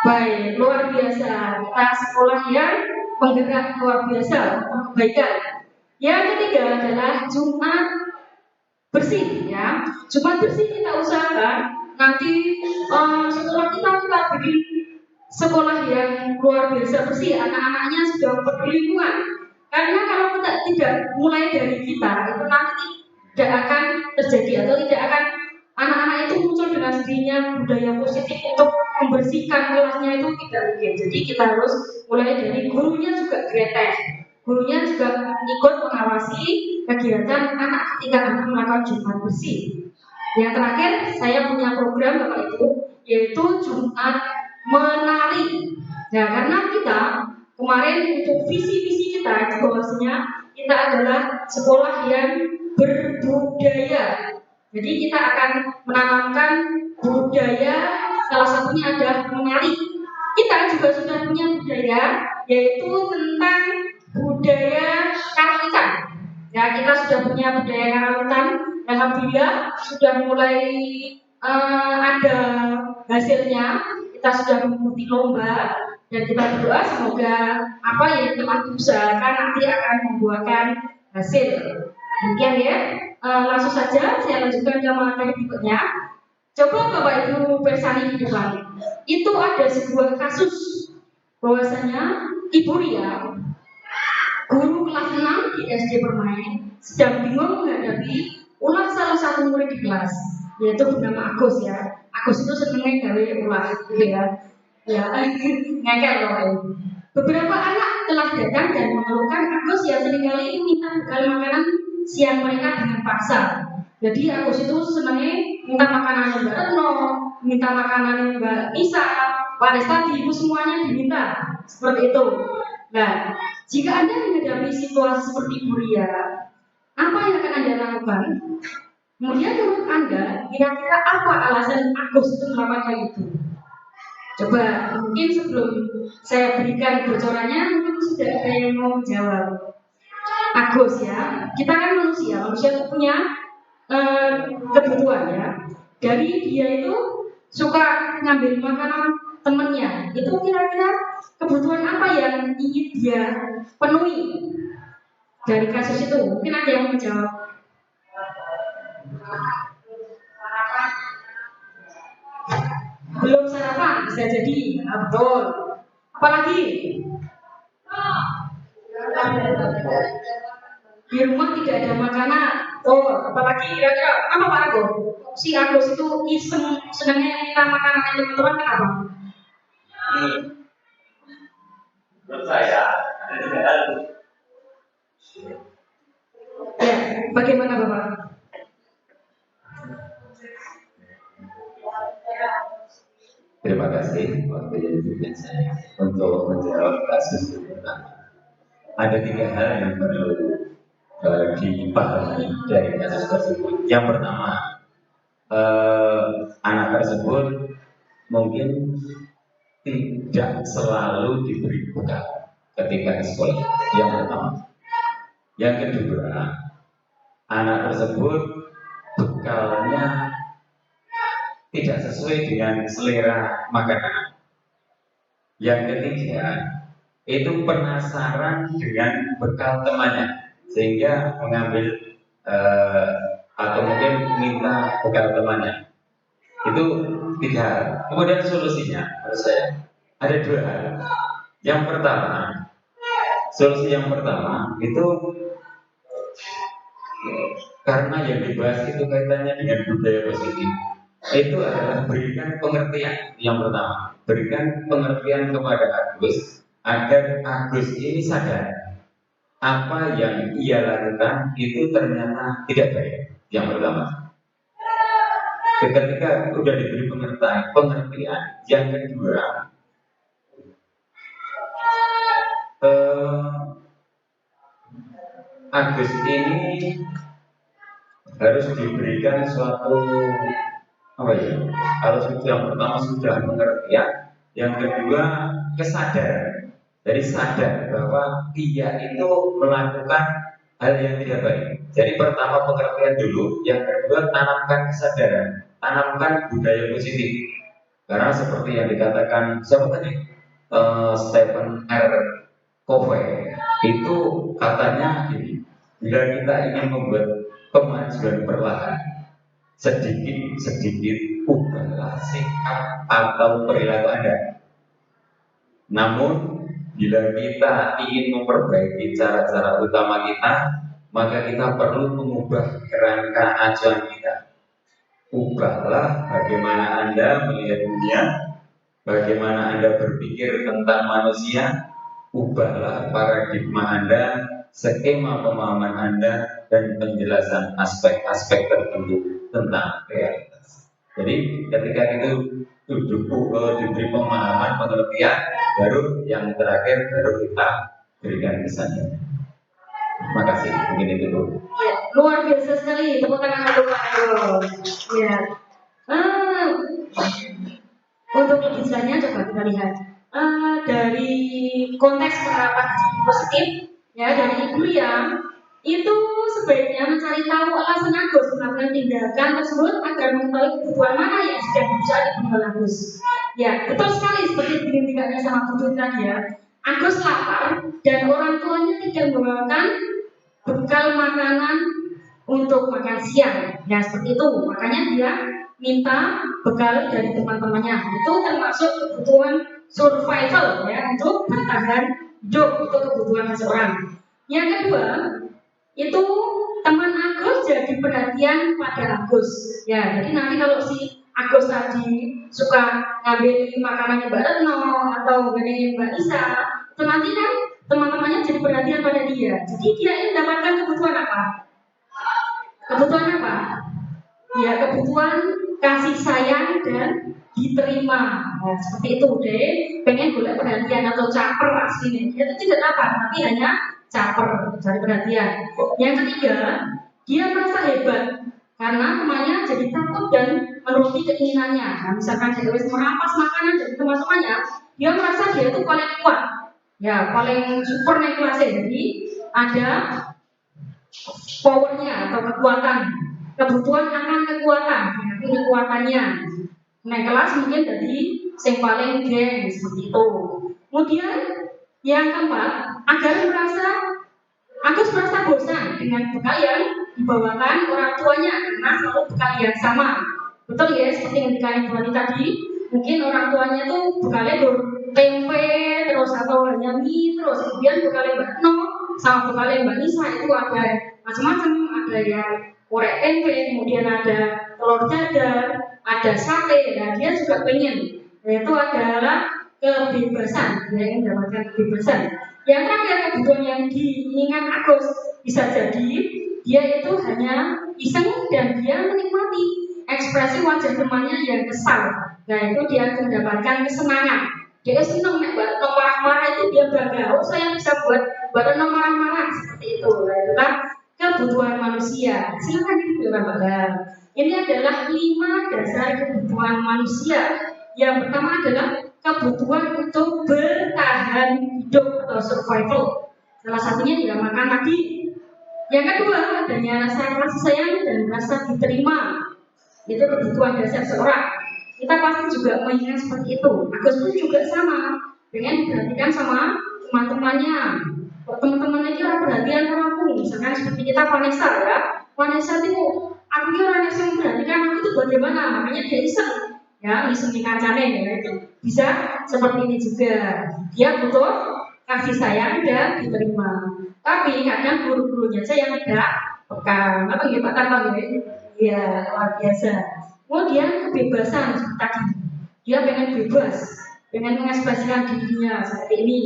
Baik, luar biasa. Kita sekolah yang penggerak luar biasa untuk kebaikan. Yang ketiga adalah Jumat bersih ya. Jumat bersih kita usahakan nanti sekolah kita bikin sekolah yang luar biasa bersih, anak-anaknya sudah peduli lingkungan. Karena kalau kita tidak mulai dari kita, itu nanti tidak akan terjadi atau tidak akan anak-anak itu muncul dengan sendirinya budaya positif untuk membersihkan kelasnya itu tidak mungkin. Jadi kita harus mulai dari gurunya juga kreatif. Gurunya juga ikut mengawasi kegiatan anak ketika anak melakukan Jumat bersih. Yang terakhir, saya punya program Bapak Ibu, yaitu Jumat menari. Nah, karena kita kemarin untuk visi-visi kita itu bahwasanya kita adalah sekolah yang berbudaya. Jadi kita akan menanamkan budaya, salah satunya adalah menari. Kita juga sudah punya budaya, yaitu tentang budaya karawitan. Ya, kita sudah punya budaya karawitan. Alhamdulillah sudah mulai ada hasilnya. Kita sudah mengikuti lomba dan kita berdoa semoga apa yang telah diusahakan nanti akan membuahkan hasil. Demikian ya. Langsung saja saya lanjutkan ke materi berikutnya. Coba Bapak Ibu persani di depan. Itu ada sebuah kasus bahwasanya Ibu Ria, guru kelas 6 di SD Permain, sedang bingung menghadapi ulah salah satu murid di kelas, yaitu bernama Agus ya. Agus itu senengnya gawe ulah gitu ya. Ya, ngekek loh. Beberapa anak telah datang dan mengeluhkan Agus yang seringkali minta bekal makanan siang mereka dengan paksa. Jadi Agus itu senengnya minta makanan Mbak Retno, minta makanan Mbak Isa, Pak Desta, ibu semuanya diminta seperti itu. Nah, jika Anda menghadapi situasi seperti Buria, apa yang akan Anda lakukan? Kemudian menurut Anda, kira-kira apa alasan Agus itu melakukan hal itu? Coba, mungkin sebelum saya berikan bocorannya, mungkin sudah ada yang mau menjawab. Agus ya, kita kan manusia itu punya kebutuhan ya. Dari dia itu suka ngambil makanan temennya, itu kira-kira kebutuhan apa yang ingin dia penuhi dari kasus itu? Mungkin ada yang menjawab. Belum sarapan, bisa jadi. Nah, betul. Apalagi di rumah tidak ada makanan. Oh, apalagi kira-kira apa Pak Agus? Si Agus itu iseng senangnya minta makanan teman-teman kenapa? Menurut saya ada 3 hal. Ya, bagaimana Bapak? Terima kasih waktu yang diberikan saya untuk menjawab kasus ini. Ada 3 hal yang perlu dipahami dari kasus tersebut. Yang pertama, anak tersebut mungkin tidak selalu diberi bekal ketika di sekolah. Yang pertama. Yang kedua, anak tersebut bekalnya tidak sesuai dengan selera makanan. Yang ketiga, itu penasaran dengan bekal temannya sehingga mengambil atau mungkin minta bekal temannya. Itu 3 hal. Kemudian solusinya menurut saya ada 2 hal. Yang pertama, solusi yang pertama itu karena yang dibahas itu kaitannya dengan budaya positif. itu adalah berikan pengertian. Yang pertama, berikan pengertian kepada Agus agar Agus ini sadar apa yang ia lakukan itu ternyata tidak baik. Yang pertama, ketika sudah diberi pengertian. Yang kedua, Agus ini harus diberikan suatu apa ya? Kalau yang pertama sudah pengertian, yang kedua kesadaran. Jadi sadar bahwa dia itu melakukan hal yang tidak baik. Jadi pertama pengertian dulu, yang kedua tanamkan kesadaran, tanamkan budaya positif. Karena seperti yang dikatakan siapa tadi? Stephen R. Covey itu katanya gini, bila kita ingin membuat kemajuan perlahan, sedikit-sedikit ubahlah sikap atau perilaku Anda. Namun bila kita ingin memperbaiki cara-cara utama kita, maka kita perlu mengubah kerangka acuan kita. Ubahlah bagaimana Anda melihat dunia, bagaimana Anda berpikir tentang manusia, ubahlah paradigma Anda, skema pemahaman Anda, dan penjelasan aspek-aspek tertentu tentang realitas. Jadi ketika itu diberi pemahaman, pengertian, baru yang terakhir baru kita berikan kesannya. Terima kasih, mungkin itu dulu. Ya, luar biasa sekali, tepuk tangan untuk Pak Ero. Ya, untuk lebih jelasnya coba kita lihat dari konteks penerapan positif, ya dari Ibu yang itu sebaiknya mencari tahu alasan Agus melakukan tindakan tersebut agar mengetahui kebutuhan mana yang sedang berusaha dipenuhi Agus. Ya, betul sekali seperti dikatakan sama Bu tadi ya. Agus lapar dan orang tuanya tidak membawakan bekal makanan untuk makan siang. Ya seperti itu. Makanya dia minta bekal dari teman-temannya. Itu termasuk kebutuhan survival ya untuk bertahan hidup, itu kebutuhan seseorang. Yang kedua, itu teman Agus jadi perhatian pada Agus. Ya, jadi nanti kalau si Agus tadi suka ngambil makanannya Mbak Retno atau ngambil Mbak Isa, itu nanti kan teman-temannya jadi perhatian pada dia. Jadi dia ini mendapatkan kebutuhan apa? Kebutuhan apa? Ya, kebutuhan kasih sayang dan diterima. Nah, seperti itu deh. Pengen boleh perhatian atau caper aslinya. Dia itu tidak dapat, tapi hanya caper, cari perhatian. Yang ketiga, dia merasa hebat karena temannya jadi takut dan menuruti keinginannya. Nah, misalkan dia harus merampas makanan dari teman-temannya, dia merasa dia itu paling kuat, ya paling super naik kelasnya. Jadi ada powernya atau kekuatan, kebutuhan akan kekuatan, kekuatannya. Naik kelas mungkin jadi yang paling geng seperti itu. Kemudian yang keempat, Agus merasa bosan dengan bekal yang dibawakan orang tuanya karena selalu bekal yang sama. Betul ya, seperti yang dikatakan Bu Ani tadi, mungkin orang tuanya tuh bekalnya tempe terus atau hanya mie terus, kemudian bekalnya Mbak No sama bekalnya Mbak Nisa itu ada macam-macam, ada yang korek tempe, kemudian ada telur dadar, ada sate. Nah dia juga pengen, yaitu adalah kebebasan, dia ingin mendapatkan kebebasan. Yang terakhir, kebutuhan yang diinginkan Agus bisa jadi dia itu hanya iseng dan dia menikmati ekspresi wajah temannya yang kesal. Nah itu dia mendapatkan kesenangan. Dia senang nek Mbak Retno marah-marah itu dia bangga. Oh saya bisa buat Mbak Retno marah-marah seperti itu. Nah, itulah kebutuhan manusia. Silakan ditunjukkan Pak Dar. Ini adalah 5 dasar kebutuhan manusia. Yang pertama adalah kebutuhan untuk bertahan hidup atau survival. Salah satunya dia makan tadi. Yang kedua adanya rasa kasih sayang dan rasa diterima. Itu kebutuhan dasar seorang. Kita pasti juga mengingat seperti itu. Agus pun juga sama, pengen diperhatikan sama teman-temannya. Teman-temannya dia perhatian sama aku. Misalkan seperti kita Vanessa ya. Vanessa itu aku kira orang yang memperhatikan aku itu bagaimana? Makanya dia iseng. Ya, iseng di kancane ya. Bisa seperti ini juga. Dia butuh kasih sayang dan diterima. Tapi kadang guru-gurunya saja yang tidak peka. Apa gitu Pak Tarno ya? Iya, luar biasa. Kemudian kebebasan seperti tadi, dia pengen bebas, pengen mengekspresikan dirinya seperti ini.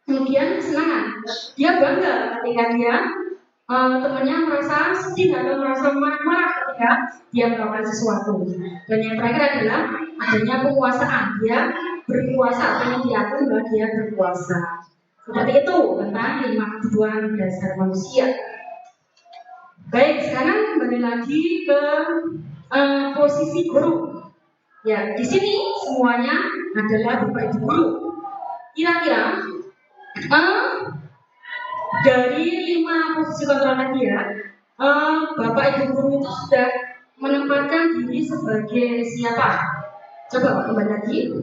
Kemudian kesenangan, dia bangga ketika dia temannya merasa sedih atau merasa marah-marah ketika dia melakukan sesuatu. Dan yang terakhir adalah adanya penguasaan, dia berkuasa, pengen diatur bahwa dia berkuasa. Seperti itu tentang 5 kebutuhan dasar manusia. Baik, sekarang kembali lagi ke posisi guru. Ya, di sini semuanya adalah Bapak Ibu guru. Kira-kira dari 5 posisi kontrol tadi ya, Bapak Ibu guru itu sudah menempatkan diri sebagai siapa? Coba kembali lagi.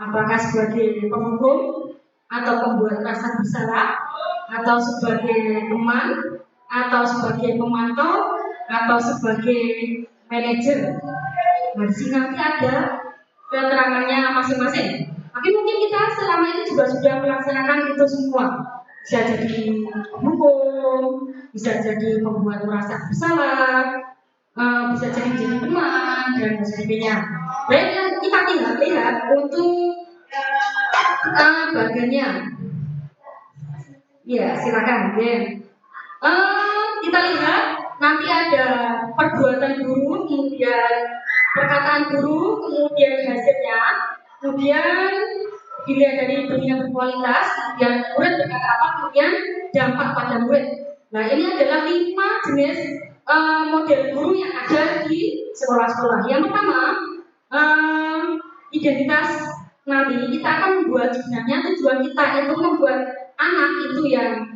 Apakah sebagai penghukum atau pembuat rasa bersalah, atau sebagai teman, atau sebagai pemantau, atau sebagai manajer? Nah, di sini nanti ada keterangannya masing-masing. Tapi mungkin kita selama ini juga sudah melaksanakan itu semua. Bisa jadi hukum, bisa jadi pembuat merasa bersalah, bisa jadi teman dan sebagainya. Baik, kita tinggal lihat untuk bagiannya. Ya, silakan. Kita lihat nanti ada perbuatan guru, kemudian perkataan guru, kemudian hasilnya, kemudian dilihat dari dunia berkualitas, kemudian murid berkata apa, kemudian dampak pada murid. Nah, ini adalah 5 jenis model guru yang ada di sekolah-sekolah. Yang pertama, identitas. Nanti kita akan membuat, sebenarnya tujuan kita itu membuat anak itu yang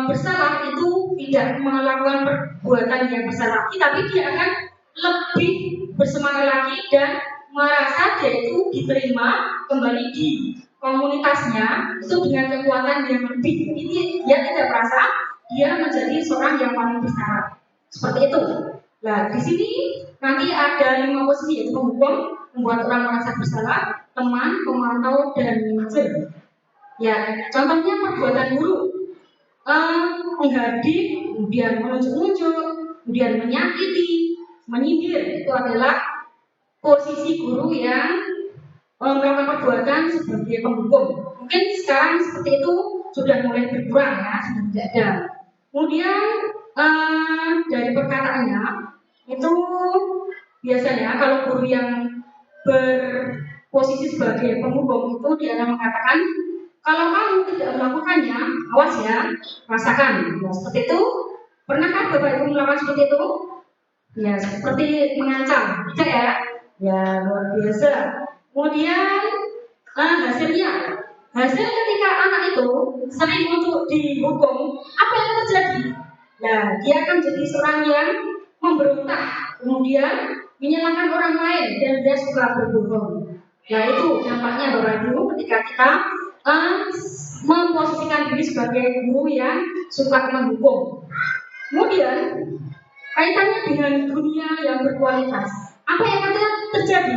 bersalah itu tidak melakukan perbuatan yang bersalah lagi, tapi dia akan lebih bersemangat lagi dan merasa dia itu diterima kembali di komunitasnya itu dengan kekuatan yang lebih. Ini dia tidak merasa dia menjadi seorang yang paling bersalah. Seperti itu. Nah, di sini nanti ada 5 posisi, yaitu penghukum, membuat orang merasa bersalah, teman, pemantau, dan manajer. Ya, contohnya perbuatan guru, menghadik, kemudian menunjuk-nunjuk, kemudian menyakiti, menyindir, itu adalah posisi guru yang melakukan perbuatan sebagai penghukum. Mungkin sekarang seperti itu sudah mulai berkurang ya, sudah tidak ada. Kemudian dari perkataannya itu biasanya kalau guru yang berposisi sebagai penghukum itu dia akan mengatakan, kalau kamu tidak melakukannya, awas ya, rasakan. Nah, seperti itu. Pernahkah Bapak Ibu melakukan seperti itu? Ya, seperti mengancam, tidak ya? Ya, luar biasa. Kemudian hasilnya ketika anak itu sering untuk dihukum, apa yang terjadi? Nah, dia akan jadi seorang yang memberontak, kemudian menyalahkan orang lain dan dia suka berbohong. Nah, itu dampaknya Bapak Ibu ketika kita memposisikan diri sebagai guru yang suka menghukum. Kemudian kaitannya dengan dunia yang berkualitas, apa yang akan terjadi?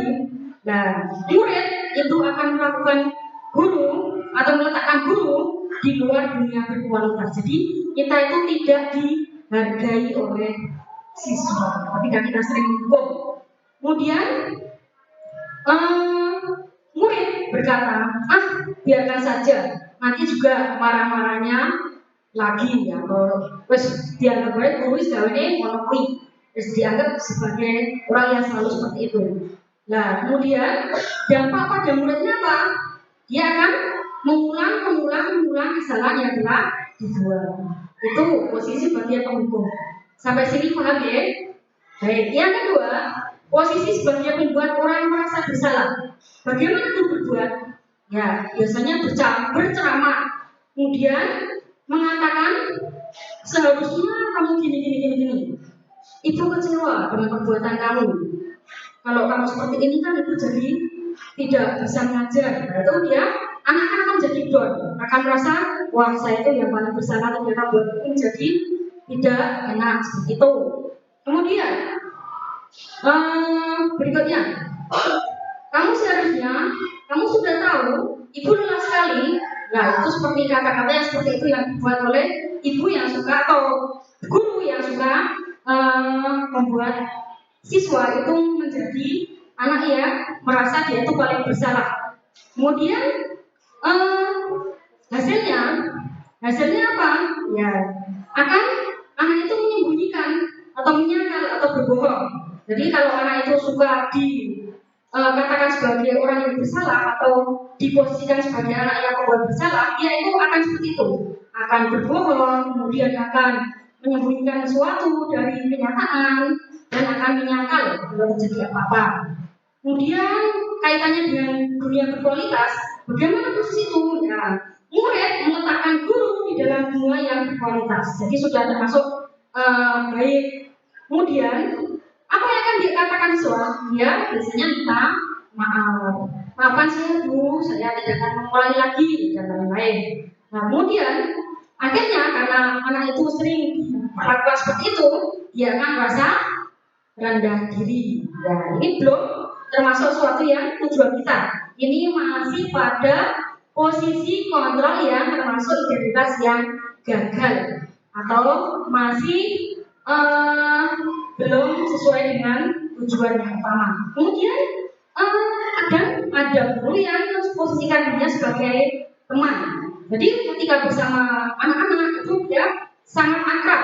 Nah, murid itu akan melakukan guru atau meletakkan guru di luar dunia berkualitas. Jadi kita itu tidak dihargai oleh siswa ketika kita sering menghukum. Kemudian murid berkata, biarkan saja, nanti juga marah-marahnya lagi ya, atau wes dianggap baik guru ini monopoli, wes dianggap sebagai orang yang selalu seperti itu. Nah, kemudian dampak pada muridnya apa? Dia akan mengulang kesalahan yang telah dibuat. Itu posisi sebagai penghukum. Sampai sini paham ya? Baik, yang kedua, posisi sebagai pembuat orang merasa bersalah. Bagaimana itu berbuat? Ya, biasanya berceramah, kemudian mengatakan seharusnya kamu gini. Ibu kecewa dengan perbuatan kamu. Kalau kamu seperti ini kan ibu jadi tidak bisa mengajar. Nah, itu dia anak-anak akan jadi down, akan merasa wah saya itu yang paling bersalah, ternyata buat ini jadi tidak enak seperti itu. Kemudian berikutnya, kamu seharusnya kamu sudah tahu ibu lelah sekali. Nah, itu seperti kata-kata yang seperti itu yang dibuat oleh ibu yang suka atau guru yang suka membuat siswa itu menjadi anak yang merasa dia itu paling bersalah. Kemudian hasilnya apa? Ya, akan anak itu menyembunyikan atau menyangkal atau berbohong. Jadi kalau anak itu suka katakan sebagai orang yang bersalah atau diposisikan sebagai anak yang membuat bersalah, dia itu akan seperti itu, akan berbohong, kemudian akan menyembunyikan sesuatu dari kenyataan dan akan menyangkal kalau terjadi apa-apa. Kemudian kaitannya dengan dunia berkualitas, bagaimana posisi itu? Ya, murid meletakkan guru di dalam dunia yang berkualitas, jadi sudah termasuk baik. Kemudian apa yang akan dikatakan siswa? Dia biasanya minta maaf. Maafkan saya Bu, saya tidak akan mengulangi lagi dan lain-lain. Nah, kemudian akhirnya karena anak itu sering melakukan seperti itu, dia akan merasa rendah diri. Nah, ini belum termasuk suatu yang tujuan kita. Ini masih pada posisi kontrol yang termasuk identitas yang gagal atau masih belum sesuai dengan tujuan yang utama. Kemudian ada guru yang posisikan dirinya sebagai teman. Jadi ketika bersama anak-anak itu dia sangat akrab,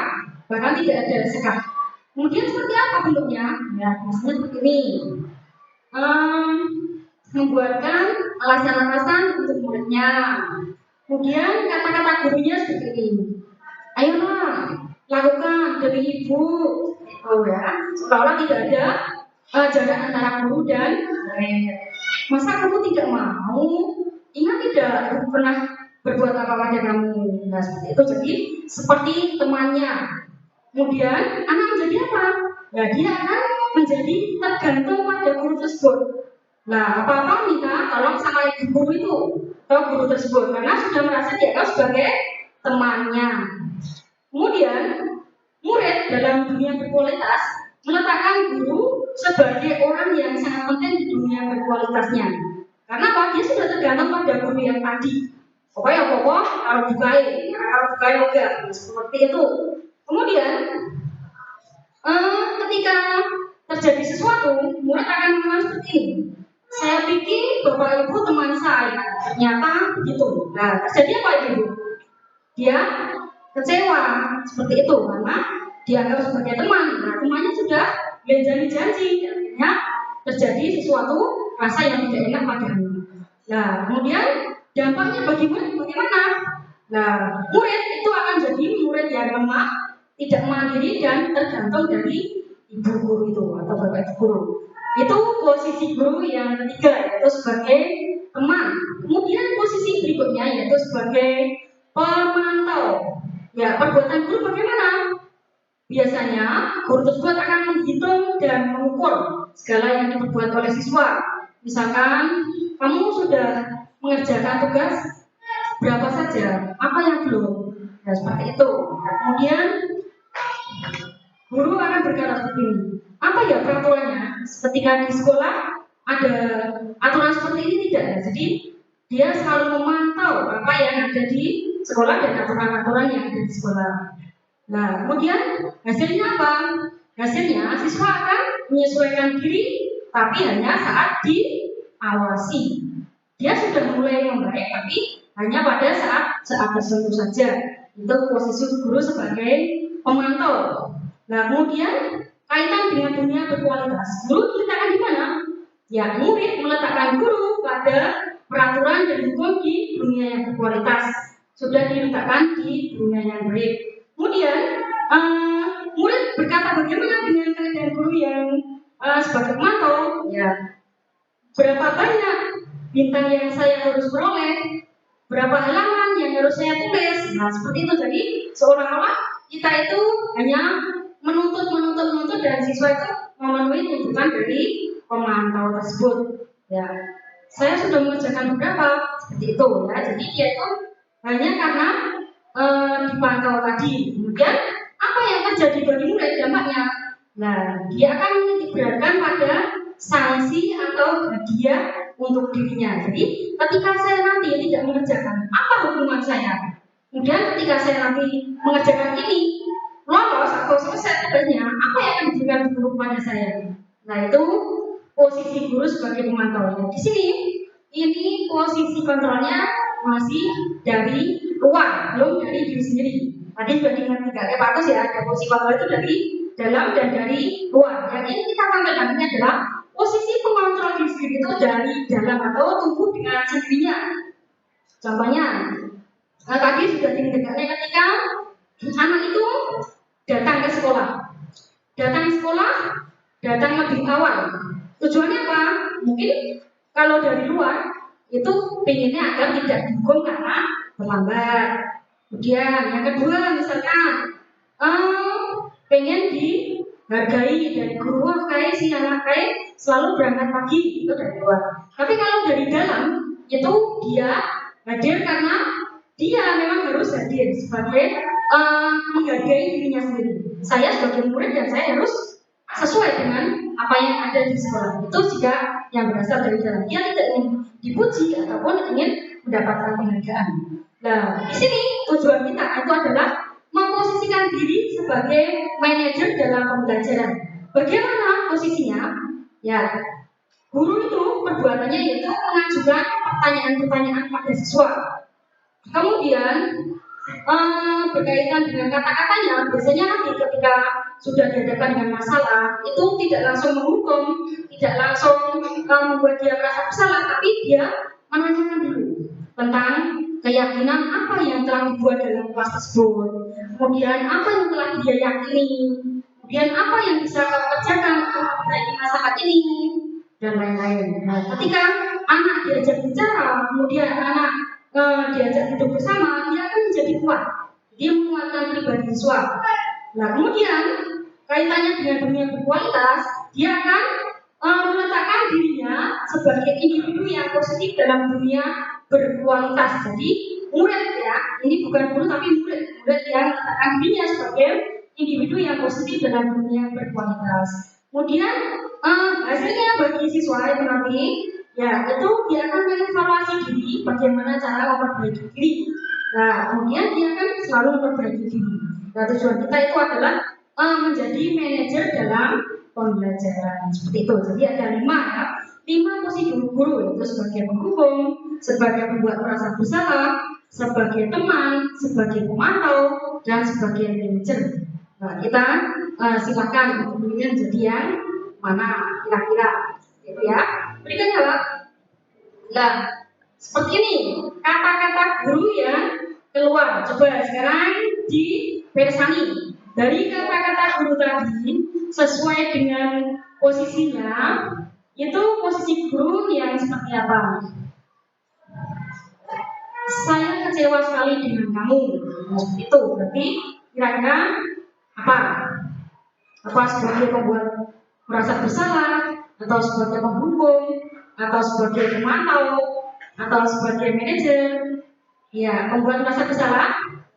bahkan tidak ada sekat. Kemudian seperti apa bentuknya? Ya, misalnya seperti ini. Membuatkan alasan-alasan untuk muridnya. Kemudian kata-kata gurunya seperti ini. Ayolah, lakukan demi ibu. Oh ya, seolah tidak ada jarak antara guru dan murid. Masa kamu tidak mau? Ingat tidak, aku pernah berbuat apa pada kamu. Nah, seperti itu. Jadi seperti temannya. Kemudian anak menjadi apa? Nah, dia akan menjadi tergantung pada guru tersebut. Nah, apa-apa minta tolong sama ibu guru itu atau guru tersebut karena sudah merasa dianggap sebagai temannya. Kemudian murid dalam dunia berkualitas meletakkan guru sebagai orang yang sangat penting di dunia berkualitasnya. Karena apa? Dia sudah tergantung pada guru yang tadi. Pokoknya kalau bukai enggak seperti itu. Kemudian ketika terjadi sesuatu, murid akan mengatakan seperti ini. Saya pikir Bapak Ibu teman saya, ternyata begitu. Nah, terjadi apa Ibu? Dia kecewa seperti itu karena dianggap sebagai teman. Nah, temannya sudah janji, akhirnya terjadi sesuatu rasa yang tidak enak padanya. Nah, kemudian dampaknya bagaimana? Nah, murid itu akan jadi murid yang lemah, tidak mandiri dan tergantung dari ibu guru itu atau bapak guru. Itu posisi guru yang ketiga, yaitu sebagai teman. Kemudian posisi berikutnya yaitu sebagai pemantau. Ya, perbuatan guru bagaimana? Biasanya guru tersebut akan menghitung dan mengukur segala yang diperbuat oleh siswa. Misalkan kamu sudah mengerjakan tugas berapa saja, apa yang belum? Ya, seperti itu. Nah, kemudian guru akan berkata seperti ini. Apa ya peraturannya? Ketika di sekolah ada aturan seperti ini tidak ya? Jadi dia selalu memantau apa yang ada di sekolah dan aturan-aturan yang ada di sekolah. Nah, kemudian hasilnya apa? Hasilnya siswa akan menyesuaikan diri, tapi hanya saat diawasi. Dia sudah mulai membaik, tapi hanya pada saat tertentu saja. Itu posisi guru sebagai pemantau. Nah, kemudian kaitan dengan dunia berkualitas. Guru diletakkan di mana? Ya, murid meletakkan guru pada peraturan dan hukum di dunia yang berkualitas. Sudah diletakkan di dunia yang baik. Kemudian murid berkata bagaimana dengan kaitan guru yang sebagai pemantau? Ya, berapa banyak bintang yang saya harus peroleh? Berapa halaman yang harus saya tulis? Nah, seperti itu. Jadi seolah-olah kita itu hanya menuntut dan siswa itu memenuhi tuntutan dari pemantau tersebut. Ya, saya sudah mengerjakan beberapa seperti itu. Ya, jadi dia itu hanya karena dipantau tadi. Kemudian apa yang terjadi bagi murid dampaknya? Nah, dia akan menitikberatkan pada sanksi atau hadiah untuk dirinya. Jadi ketika saya nanti tidak mengerjakan, apa hukuman saya? Kemudian ketika saya nanti mengerjakan ini, lolos atau selesai tugasnya, apa yang akan diberikan guru kepada saya? Nah, itu posisi guru sebagai pemantau. Di sini ini posisi kontrolnya masih dari luar, belum dari diri sendiri. Tadi sudah diingat tiga batas ya, ada posisi kontrol itu dari dalam dan dari luar. Yang ini kita tampilkan ini adalah posisi pengontrol diri sendiri itu dari dalam atau tumbuh dengan sendirinya. Contohnya, tadi sudah diingatkan ketika anak itu datang ke sekolah. Datang ke sekolah, datang lebih awal. Tujuannya apa? Mungkin kalau dari luar itu pengennya agar tidak dihukum karena terlambat. Kemudian yang kedua misalkan pengen dihargai dari guru, kayak si anak kayak selalu berangkat pagi, itu dari luar. Tapi kalau dari dalam itu dia hadir karena dia memang harus hadir sebagai menghargai dirinya sendiri. Saya sebagai murid dan saya harus sesuai dengan apa yang ada di sekolah. Itu jika yang berasal dari dalam, dia tidak ingin dipuji ataupun ingin mendapatkan penghargaan. Nah, di sini tujuan kita itu adalah memposisikan diri sebagai manajer dalam pembelajaran. Bagaimana posisinya? Ya, guru itu perbuatannya yaitu mengajukan pertanyaan-pertanyaan pada siswa. Kemudian berkaitan dengan kata-katanya, biasanya nanti ketika sudah dihadapkan dengan masalah, itu tidak langsung menghukum, tidak langsung membuat dia merasa bersalah, tapi dia menanyakan dulu tentang keyakinan apa yang telah dibuat dalam kelas tersebut, kemudian apa yang telah dia yakini, kemudian apa yang bisa kamu kerjakan untuk memperbaiki masalah ini, dan lain-lain. Nah, ketika anak diajak bicara, kemudian anak diajak duduk bersama, dia akan menjadi kuat. Dia menguatkan pribadi siswa. Nah, kemudian kaitannya dengan dunia berkualitas, dia akan meletakkan dirinya sebagai individu yang positif dalam dunia berkualitas. Jadi murid ya, ini bukan guru tapi murid yang meletakkan dirinya sebagai individu yang positif dalam dunia berkualitas. Kemudian hasilnya bagi siswa itu nanti ya itu dia akan mengevaluasi diri bagaimana cara memperbaiki diri. Nah, kemudian dia akan selalu memperbaiki diri. Nah, tujuan kita itu adalah menjadi manajer dalam pembelajaran seperti itu. Jadi ada 5 posisi guru, yaitu sebagai penghukum, sebagai pembuat merasa bersalah, sebagai teman, sebagai pemantau, dan sebagai manajer. Nah, kita silakan untuk menjadi yang mana kira-kira, gitu ya. Berikutnya Pak. Nah, seperti ini kata-kata guru yang keluar. Coba sekarang dipersani dari kata-kata guru tadi sesuai dengan posisinya. Itu posisi guru yang seperti apa? Saya kecewa sekali dengan kamu. Itu berarti kira-kira apa? Apa sebagai pembuat merasa bersalah, atau sebagai penghukum, atau sebagai pemantau, atau sebagai manajer? Ya, pembuat merasa bersalah.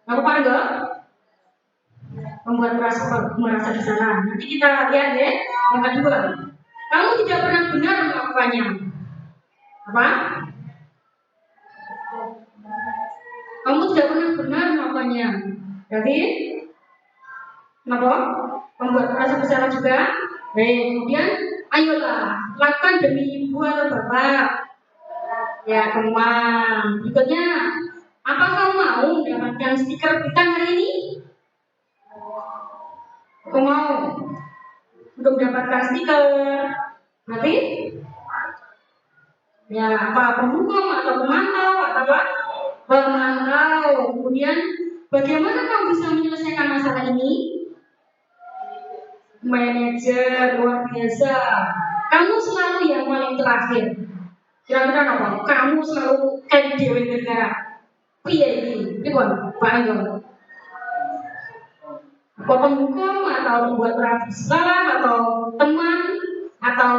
Apa enggak? Membuat merasa bersalah. Nanti kita lihat ya. Yang kedua, kamu tidak pernah benar melakukannya. Apa? Kamu tidak pernah benar melakukannya. Jadi, kenapa? Membuat merasa bersalah juga. Baik, kemudian ayolah lakukan demi ibu atau bapak. Ya, kemauan. Berikutnya, apa kamu mau mendapatkan stiker bintang hari ini? Aku mau untuk mendapatkan stiker. Berarti ya apa, pemhukum atau pemantau atau apa? Pemantau. Kemudian bagaimana kamu bisa menyelesaikan masalah ini? Manajer, luar biasa. Kamu selalu yang paling terakhir. Kira-kira apa? Kamu selalu kayak dewi negara. Piye ini? Ribon, Pak Anggo. Apa penghukum atau membuat merasa bersalah atau teman atau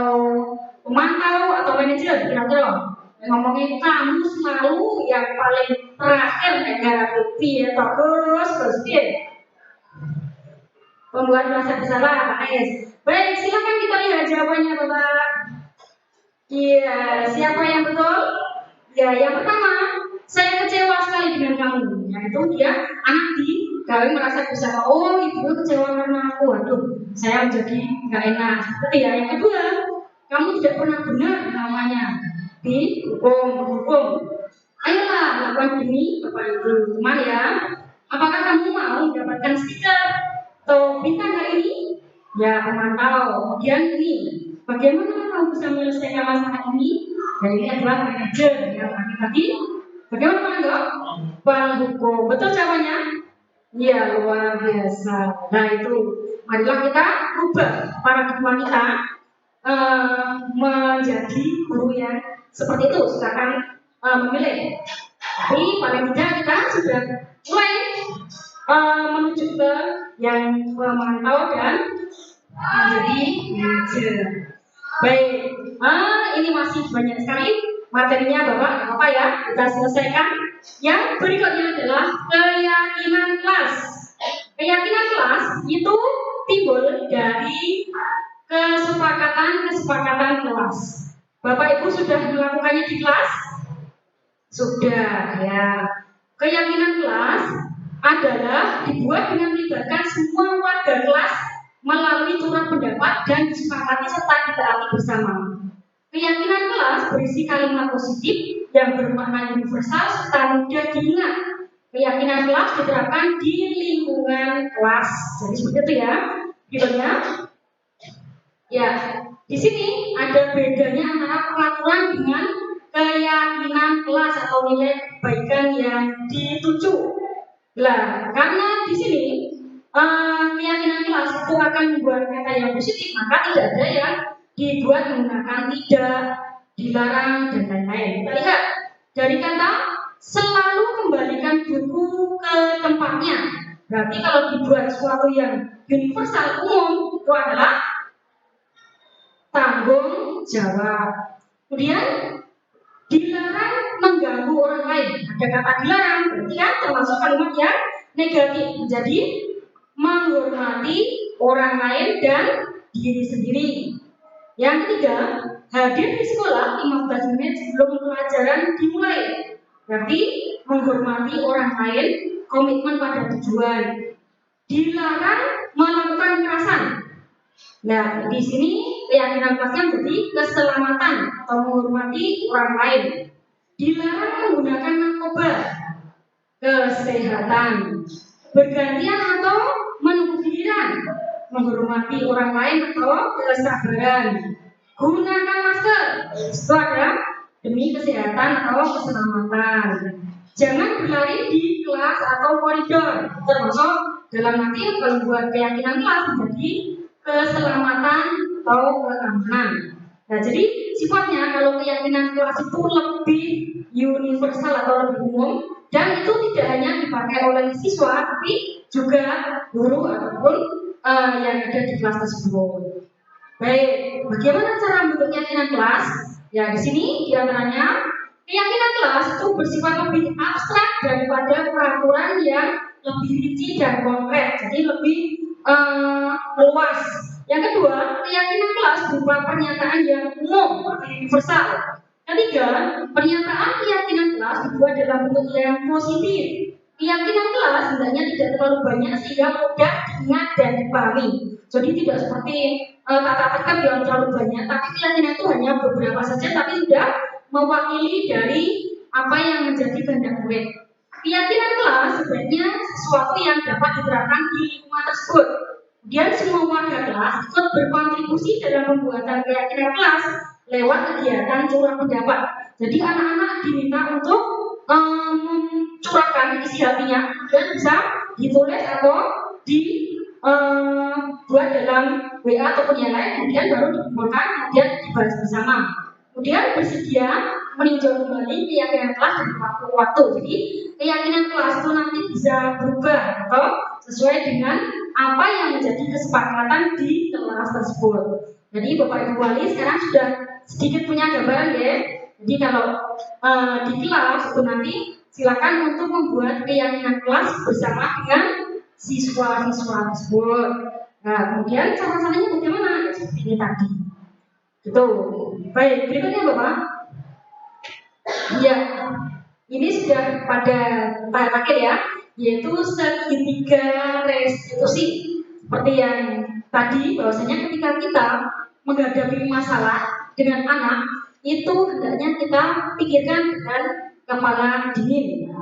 pemantau atau manajer? Kira-kira ngomongin kamu selalu yang paling terakhir negara. Piye terus piye? Membuat merasa bersalah, Pak Ais. Baik, silakan kita lihat jawabannya, Bapak. Iya, siapa yang betul? Ya, yang pertama, saya kecewa sekali dengan kamu. Yaitu dia anak di kalian merasa bersama, oh ibu kecewa karena aku, waduh saya menjadi nggak enak. Seperti ya. Yang kedua, kamu tidak pernah benar namanya dihukum. Ayolah lakukan ini Bapak Ibu. Cuman ya, apakah kamu mau mendapatkan stiker atau bintang hari ini? Ya pemantau. Kemudian ini, bagaimana kamu bisa menyelesaikan masalah ini? Dan ini adalah manajer yang tadi. Bagaimana Pak Angga? Penghukum. Betul jawabannya? Ya luar biasa. Nah itu, marilah kita ubah paradigma kita menjadi guru yang seperti itu. Silakan memilih. Tapi paling tidak kita sudah mulai menuju ke yang memantau dan menjadi manajer. Baik, ini masih banyak sekali materinya Bapak, nggak apa-apa ya, kita selesaikan. Yang berikutnya adalah keyakinan kelas. Keyakinan kelas itu timbul dari kesepakatan kelas. Bapak Ibu sudah melakukannya di kelas? Sudah ya. Keyakinan kelas adalah dibuat dengan melibatkan semua warga kelas melalui surat pendapat dan disepakati serta ditaati bersama. Keyakinan kelas berisi kalimat positif yang bermakna universal serta mudah diingat. Keyakinan kelas diterapkan di lingkungan kelas. Jadi seperti itu ya. Berikutnya, ya di sini ada bedanya antara peraturan dengan keyakinan kelas atau nilai kebaikan yang dituju. Lah, karena di sini keyakinan kelas itu akan membuat kata yang positif, maka tidak ada yang dibuat menggunakan tidak, dilarang dan lain-lain. Kita lihat dari kata selalu kembalikan buku ke tempatnya. Berarti kalau dibuat sesuatu yang universal umum itu adalah tanggung jawab. Kemudian dilarang mengganggu orang lain. Ada kata dilarang, berarti kan termasuk kalimat yang negatif. Jadi menghormati orang lain dan diri sendiri. Yang ketiga, hadir di sekolah 15 menit sebelum pelajaran dimulai. Berarti menghormati orang lain, komitmen pada tujuan. Dilarang melakukan kekerasan. Nah, di sini keyakinan kelasnya berarti keselamatan atau menghormati orang lain. Dilarang menggunakan narkoba, kesehatan, bergantian atau menunggu giliran, menghormati orang lain atau kesabaran. Gunakan masker, itu ada demi kesehatan atau keselamatan. Jangan berlari di kelas atau koridor, termasuk dalam nanti kalau buat keyakinan kelas menjadi keselamatan atau keamanan. Nah, jadi sifatnya kalau keyakinan kelas itu lebih universal atau lebih umum, dan itu tidak hanya dipakai oleh siswa, tapi juga guru ataupun yang ada di kelas tersebut. Baik, bagaimana cara membentuk keyakinan kelas? Ya, di sini diantaranya keyakinan kelas itu bersifat lebih abstrak daripada peraturan yang lebih rinci dan konkret, jadi lebih meluas. Yang kedua, keyakinan kelas berupa pernyataan yang umum atau universal. Ketiga, pernyataan keyakinan kelas dibuat dalam bentuk yang positif. Keyakinan kelas hendaknya tidak terlalu banyak sehingga mudah diingat dan dipahami. Jadi tidak seperti kata terkap yang terlalu banyak, tapi keyakinan itu hanya beberapa saja, tapi sudah mewakili dari apa yang menjadi kehendak murid. Keyakinan kelas sebaiknya sesuatu yang dapat diterapkan di lingkungan tersebut. Kemudian semua warga kelas ikut berkontribusi dalam pembuatan keyakinan kelas lewat kegiatan curah pendapat. Jadi anak-anak diminta untuk mencurahkan isi hatinya dan bisa ditulis atau dibuat dalam WA ataupun yang lain, kemudian baru dikumpulkan, kemudian dibahas bersama. Kemudian bersedia meninjau kembali keyakinan kelas dari waktu-waktu. Jadi keyakinan kelas itu nanti bisa berubah atau sesuai dengan apa yang menjadi kesepakatan di kelas tersebut. Jadi Bapak Ibu Wali sekarang sudah sedikit punya gambaran ya. Jadi kalau di kelas itu nanti silakan untuk membuat keyakinan kelas bersama dengan siswa-siswa tersebut. Nah, kemudian cara-caranya bagaimana? Seperti ini tadi. Gitu. Baik, berikutnya Bapak. Ya, ini sudah pada tahap akhir ya. yaitu segitiga restitusi. Seperti yang tadi, bahwasanya ketika kita menghadapi masalah dengan anak, itu hendaknya kita pikirkan dengan kepala dingin.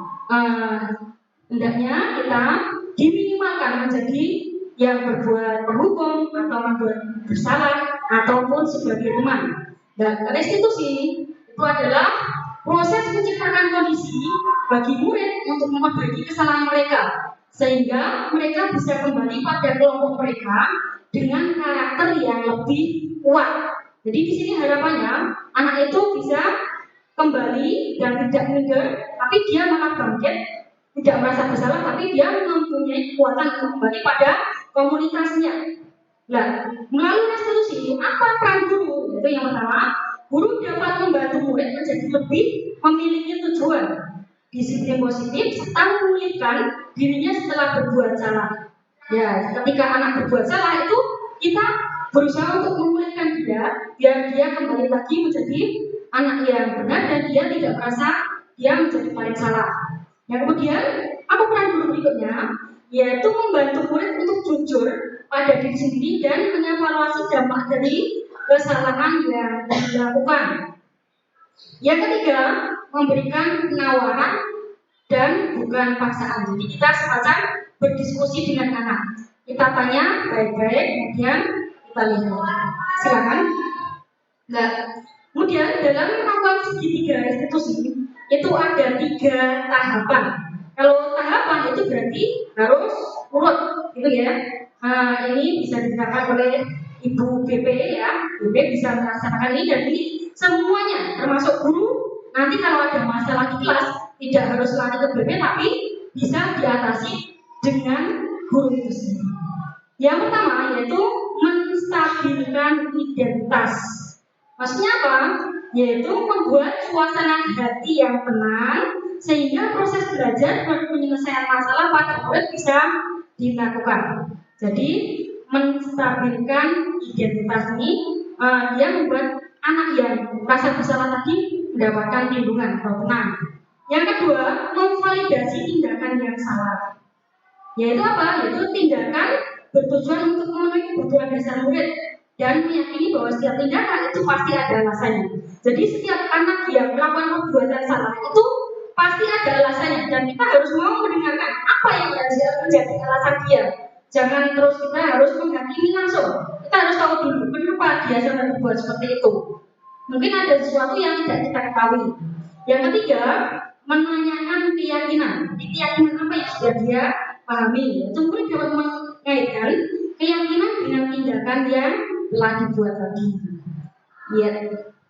Hendaknya kita diminimalkan menjadi yang berbuat penghukum atau membuat bersalah ataupun sebagai teman. Dan restitusi itu adalah proses menciptakan kondisi bagi murid untuk memperbaiki kesalahan mereka, sehingga mereka bisa kembali pada kelompok mereka dengan karakter yang lebih kuat. Jadi di sini harapannya anak itu bisa kembali dan tidak minder, tapi dia malah bangkit, tidak merasa bersalah, tapi dia mempunyai kekuatan untuk kembali pada komunitasnya. Nah, melalui restitusi, apa peran guru? Itu yang pertama, guru dapat membantu murid menjadi lebih memiliki tujuan, disiplin positif, serta memulihkan dirinya setelah berbuat salah. Ya, ketika anak berbuat salah itu kita berusaha untuk memulihkan dia, biar dia kembali lagi menjadi anak yang benar dan dia tidak merasa dia menjadi paling salah. Yang kemudian, apa peran guru berikutnya? Yaitu membantu murid untuk jujur pada diri sendiri dan mengevaluasi dampak dari kesalahan yang dilakukan. Yang ketiga, memberikan penawaran dan bukan paksaan. Jadi kita semacam berdiskusi dengan anak. Kita tanya baik-baik, kemudian kita lihat. Silakan. Nah, kemudian dalam melakukan segitiga restitusi itu ada 3 tahapan. Kalau tahapan itu berarti harus urut, gitu ya. Ini bisa dikerjakan oleh Ibu BP ya. BP bisa melaksanakan ini dan ini semuanya termasuk guru. Nanti kalau ada masalah di kelas tidak harus lari ke BP tapi bisa diatasi dengan guru itu sendiri. Yang pertama yaitu menstabilkan identitas. Maksudnya apa? Yaitu membuat suasana hati yang tenang sehingga proses belajar dan penyelesaian masalah pada murid bisa dilakukan. Jadi menstabilkan identitas ini dia membuat anak yang merasa bersalah tadi mendapatkan bimbingan atau tenang. Yang kedua, memvalidasi tindakan yang salah. Yaitu apa? Yaitu tindakan bertujuan untuk memenuhi kebutuhan dasar murid dan meyakini bahwa setiap tindakan itu pasti ada alasannya. Jadi setiap anak yang melakukan perbuatan salah itu pasti ada alasannya dan kita harus mau mendengarkan apa yang menjadi alasan dia. Jangan terus kita harus menghakimi langsung. Kita harus tahu dulu kenapa dia sampai berbuat seperti itu. Mungkin ada sesuatu yang tidak kita ketahui. Yang ketiga, menanyakan keyakinan. Keyakinan apa yang sudah dia pahami. Murid dapat mengaitkan keyakinan dengan tindakan yang telah dibuat tadi. Ya,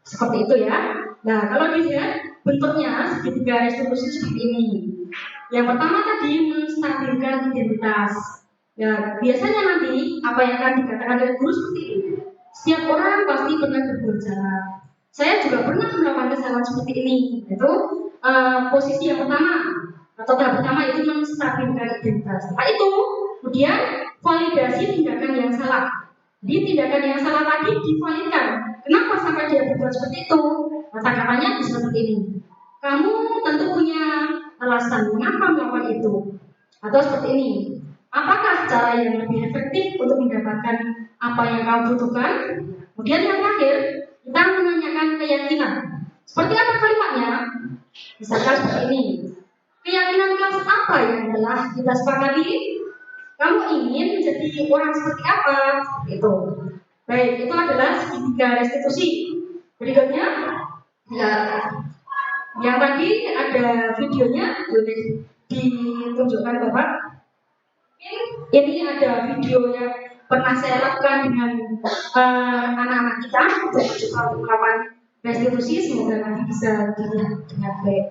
seperti itu ya. Nah, kalau dilihat bentuknya segitiga restitusi seperti ini. Yang pertama tadi menstabilkan identitas. Ya, biasanya nanti apa yang akan dikatakan oleh guru seperti ini. Setiap orang pasti pernah berbuat salah. Saya juga pernah melakukan kesalahan seperti ini. Itu posisi yang pertama atau tahap pertama itu menstabilkan identitas. Setelah itu, kemudian validasi tindakan yang salah. Jadi tindakan yang salah tadi divalidkan. Kenapa sampai dia berbuat seperti itu? Kata-katanya bisa seperti ini. Kamu tentu punya alasan mengapa melakukan itu. Atau seperti ini. Apakah cara yang lebih efektif untuk mendapatkan apa yang kamu butuhkan? Kemudian yang terakhir, kita menanyakan keyakinan. Seperti apa kalimatnya? Misalkan seperti ini. Keyakinan kelas apa yang telah kita sepakati? Kamu ingin menjadi orang seperti apa? Itu. Baik, itu adalah segitiga restitusi. Berikutnya, ya, yang tadi ada videonya, boleh ditunjukkan Bapak. Ini ada video yang pernah saya lakukan dengan anak-anak kita untuk melakukan restitusi. Semoga nanti bisa dilihat dengan baik.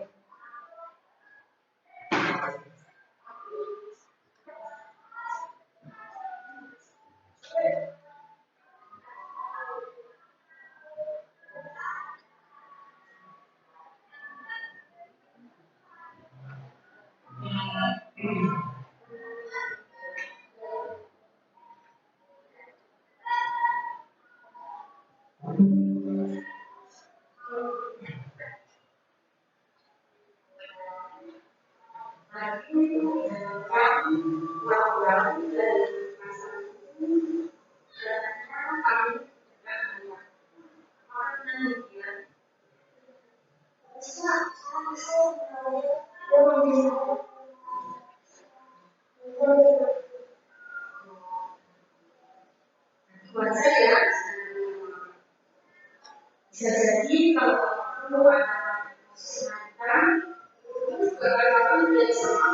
Bisa jadi kalau perlu ada semacam itu bagaimana menjadi sama.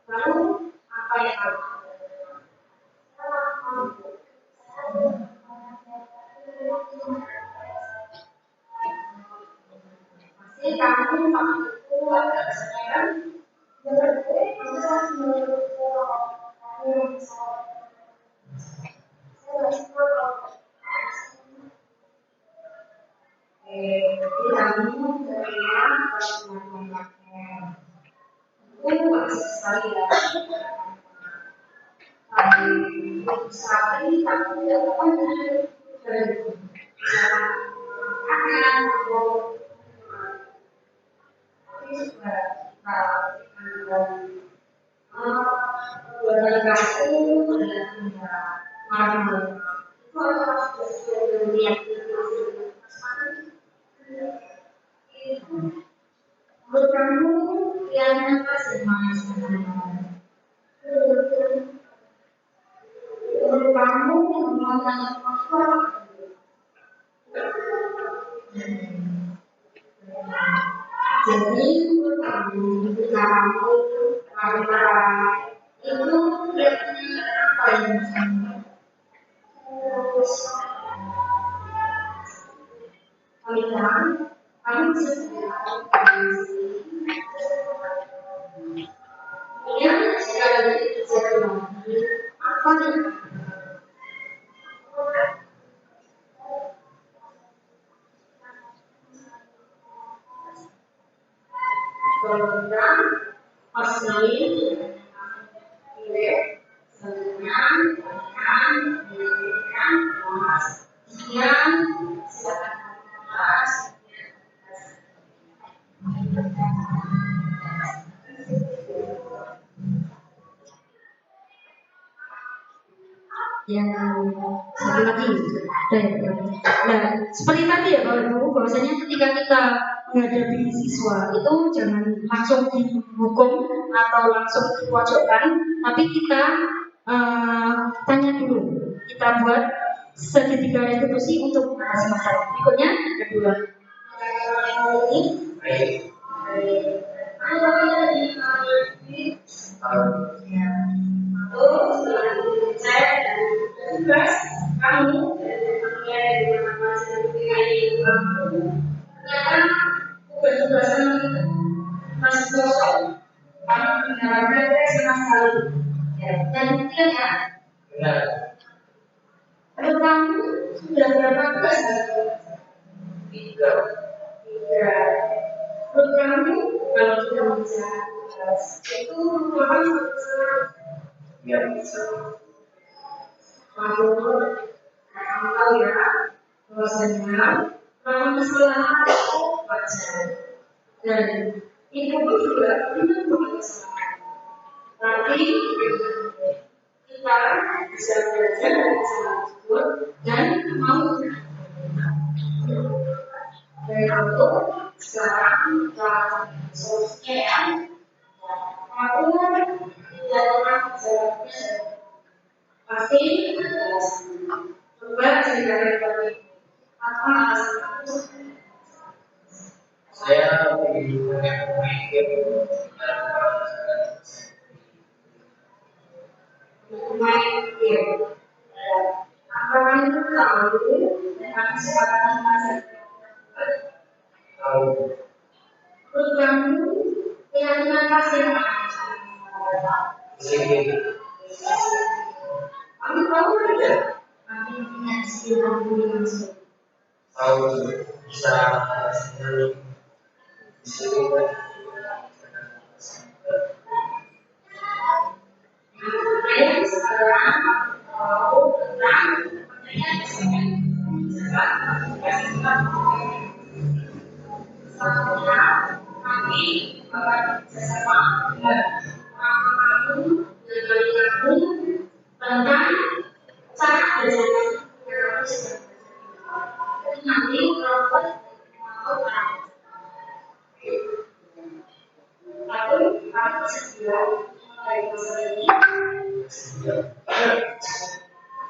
Lalu apa yang harus pasti kamu itu ada sekarang menurut kamu yang apa sih mas? Menurut kamu kemauan apa? Jadi menurut kamu ketika kamu itu kelihatannya apa yang pernikahan kamu bisa ya sekali terjadi apa yang program personalin dengan sekian yang satu lagi. Nah, seperti tadi ya Bapak Ibu, bahwasanya ketika kita menghadapi siswa itu jangan langsung dihukum atau langsung dipojokkan, tapi kita tanya dulu, kita buat segitiga restitusi untuk mengatasi masalah. Berikutnya kedua. Tugas kamu ternyata tugas-tugasan masih kosong, kamu mendengarkan sama sekali. Dan ketiga, menurut kamu sudah berapa tugas? Tiga. Menurut kamu kalau kita bisa tugas itu merupakan suatu bisa. Lalu kamu tahu ya bahwasanya kalau kesalahan itu wajar dan itu pun juga benar kesalahan. Tapi kita bisa belajar dari kesalahan tersebut dan mau dari itu sekarang kita solusinya ya aku tidak pernah bisa pasti coba ceritakan kepada apa alasan saya ingin main game apakah itu tahu dengan kesempatan masa tahu kamu keyakinan kasih kamu tahu tidak? Kami punya istilah langsung. Tahu bisa sekarang tahu tentang kami bersama kamu tentang cara belajar nanti robot lalu kami segera mulai masalah ini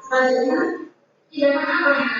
selanjutnya tidak apa yang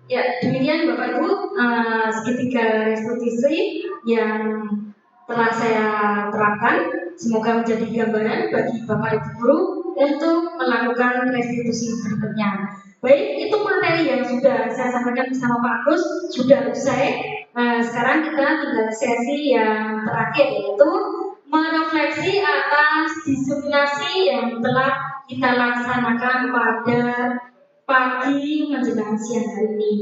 Ya, demikian Bapak Ibu segitiga restitusi yang telah saya terapkan. Semoga menjadi gambaran bagi Bapak Ibu guru untuk melakukan restitusi berikutnya. Baik, itu materi yang sudah saya sampaikan bersama Pak Agus sudah usai. Sekarang kita tinggal sesi yang terakhir, yaitu merefleksi atas diseminasi yang telah kita laksanakan pada pagi menjelang siang hari ini.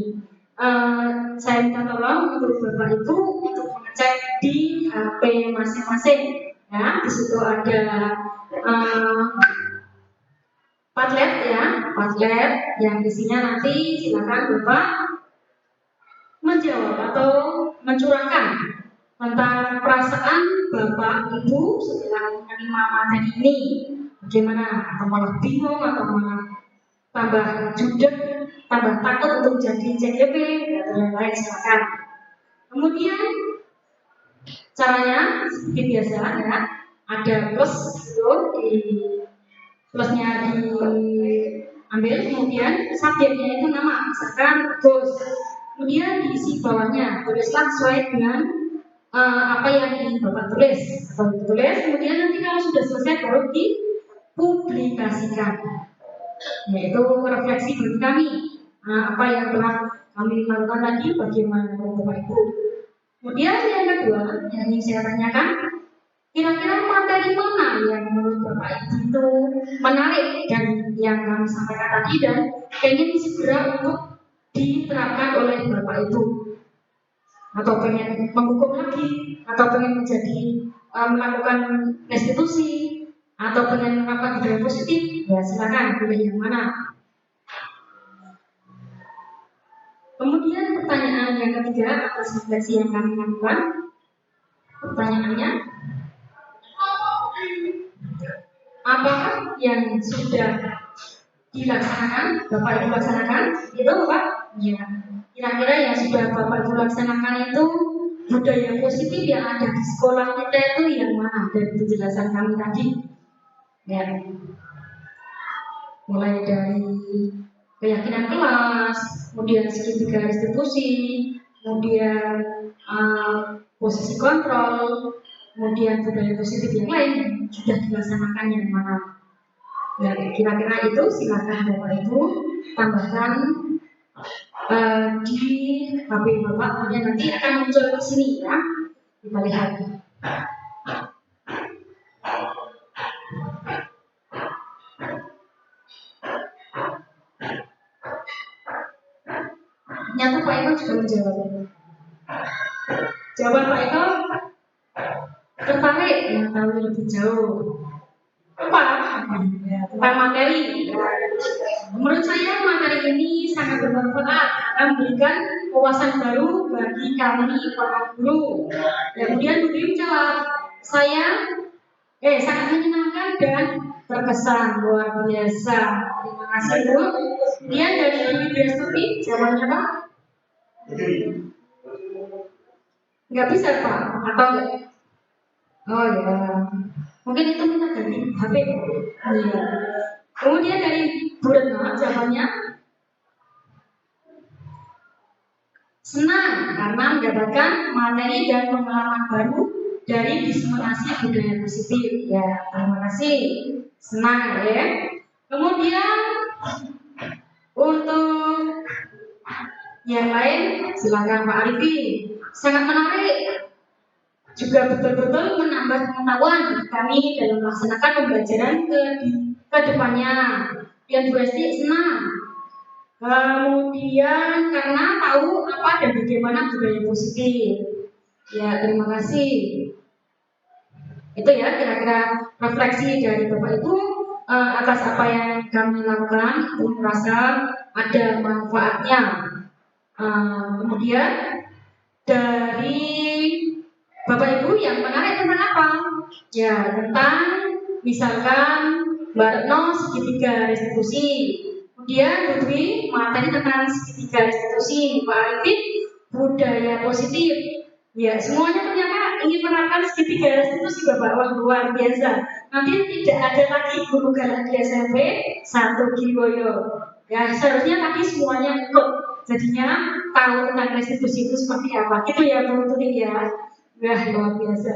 Saya minta tolong untuk Bapak Ibu untuk mengecek di HP masing-masing. Ya, di situ ada Padlet ya, Padlet yang isinya nanti silakan Bapak menjawab atau mencurahkan tentang perasaan Bapak Ibu setelah menerima materi ini. Bagaimana? Atau malah bingung atau malah tambah judek, tambah takut untuk jadi CGP atau yang lain, silakan. Kemudian caranya seperti biasa ya, ada plus itu di plusnya diambil, kemudian subjeknya itu nama, misalkan Gus, kemudian diisi bawahnya tulislah sesuai dengan apa yang ingin Bapak tulis atau ditulis, kemudian nanti kalau sudah selesai baru dipublikasikan, yaitu refleksi bagi kami apa yang telah kami lakukan tadi, bagaimana Bapak Ibu. Kemudian yang kedua yang ingin saya tanyakan, kira-kira materi mana yang menurut Bapak Ibu itu menarik dan yang kami sampaikan tadi dan pengen segera untuk diterapkan oleh Bapak Ibu, atau pengen menghukum lagi, atau pengen menjadi melakukan restitusi, atau pengen menerapkan budaya positif, ya silakan pilih yang mana. Kemudian pertanyaan yang ketiga atas refleksi yang kami lakukan, pertanyaannya, apakah yang sudah dilaksanakan, Bapak Ibu laksanakan? Itu Bapak? Ya. Kira-kira yang sudah Bapak Ibu laksanakan itu budaya positif yang ada di sekolah kita itu yang mana dari penjelasan kami tadi? Ya. Mulai dari keyakinan kelas, kemudian segitiga restitusi, kemudian posisi kontrol, kemudian budaya positif yang lain sudah dilaksanakan yang mana? Ya, kira-kira itu silakan Bapak Ibu tambahkan di HP Bapak, kemudian nanti akan muncul ke sini ya. Kita lihat. Nyata Pak Eko juga menjawab. Jawaban Pak Eko tertarik mengetahui lebih jauh tentang materi. Menurut saya materi ini sangat bermanfaat, akan memberikan wawasan baru bagi kami para guru. Kemudian Bu Bim jawab, saya sangat menyenangkan dan terkesan, luar biasa. Terima kasih Bu. Kemudian dari Ibu Destuti, jawabannya Pak? Nggak bisa Pak, atau enggak? Oh ya, mungkin itu kita ganti HP. Iya. Kemudian dari Bu Retno, jawabannya senang karena mendapatkan materi dan pengalaman baru dari diseminasi budaya positif. Ya, terima kasih. Senang ya. Kemudian untuk yang lain, silakan Pak Arifi. Sangat menarik, juga betul-betul menambah pengetahuan kami dalam melaksanakan pembelajaran ke depannya. Yang Bu Esti senang. Kemudian karena tahu apa dan bagaimana budaya positif. Ya, terima kasih. Itu ya kira-kira refleksi dari Bapak Ibu atas apa yang kami lakukan. Aku merasa ada manfaatnya. Kemudian dari Bapak Ibu yang menarik tentang apa? Ya, tentang misalkan Mbak Retno segitiga restitusi. Kemudian Bu Dwi materi tentang segitiga restitusi. Pak Arifin budaya positif. Ya, semuanya ternyata ingin menerapkan segitiga restitusi Bapak. Wah, luar biasa. Nanti tidak ada lagi guru galak di SMP satu Kiwoyo. Ya, seharusnya tadi semuanya ikut. Jadinya tahu tentang restitusi itu seperti apa. Itu ya Bu Tuti ya. Wah, luar biasa.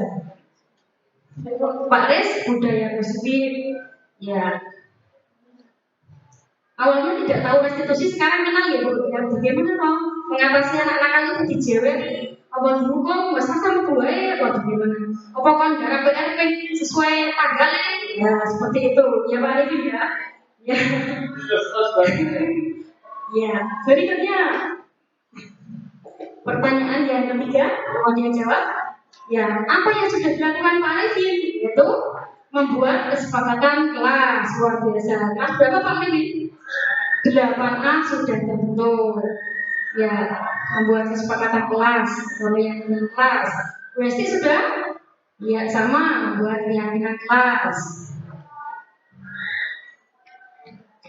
Pak Res budaya positif. Ya, awalnya tidak tahu restitusi, sekarang kenal ya Bu. Ya, bagaimana toh mengatasi anak-anak itu dijewer? Apa dihukum, masa sama gue, apa bagaimana? Apa kan garap PRP sesuai tanggalnya? Ya, seperti itu. Ya Pak Arifin ya. Ya. Ya, berikutnya pertanyaan yang ketiga, mau dia jawab. Ya, apa yang sudah dilakukan Pak Arifin? Yaitu membuat kesepakatan kelas. Luar biasa. Kelas berapa Pak Arifin? 8A sudah terbentuk. Ya, membuat kesepakatan kelas. Kalau yang dengan kelas, UST sudah? Ya, sama, membuat keyakinan kelas.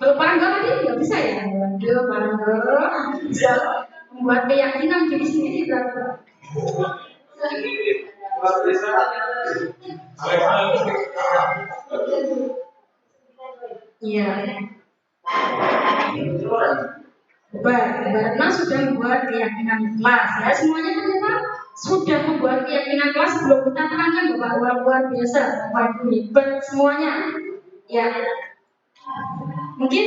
Kalau Parangga tadi nggak bisa ya? Waduh, Parangga bisa membuat keyakinan diri sendiri berarti. Iya. Mbak sudah membuat keyakinan kelas ya, semuanya ternyata sudah membuat keyakinan kelas. Belum kita terangkan Bapak, luar biasa Bapak Ibu hebat semuanya ya. Mungkin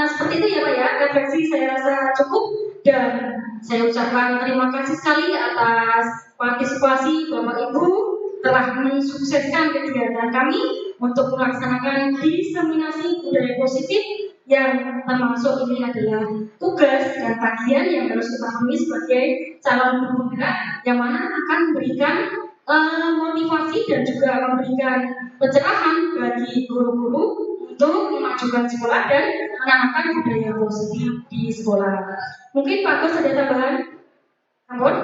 seperti itu ya Pak ya, refleksi saya rasa cukup dan saya ucapkan terima kasih sekali atas partisipasi Bapak Ibu telah mensukseskan kegiatan kami untuk melaksanakan diseminasi budaya positif yang termasuk ini adalah tugas dan bagian yang harus kita penuhi sebagai calon guru penggerak yang mana akan memberikan motivasi dan juga memberikan pencerahan bagi guru-guru untuk memajukan sekolah dan menanamkan budaya positif di sekolah. Mungkin Pak Gus ada tambahan? Ampun?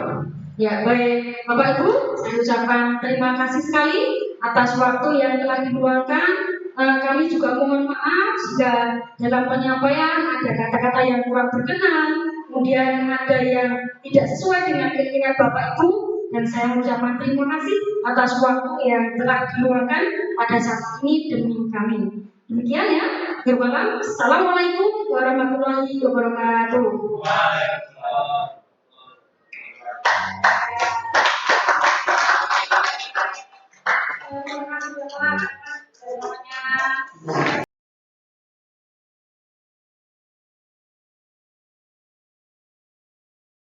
Ya, baik Bapak Ibu, saya ucapkan terima kasih sekali atas waktu yang telah diluangkan. Kami juga mohon maaf jika dalam penyampaian ada kata-kata yang kurang berkenan, kemudian ada yang tidak sesuai dengan keinginan Bapak Ibu, dan saya mengucapkan terima kasih atas waktu yang telah diluangkan pada saat ini demi kami. Demikian ya, berbalam. Assalamualaikum warahmatullahi wabarakatuh. Terima kasih Bapak semuanya.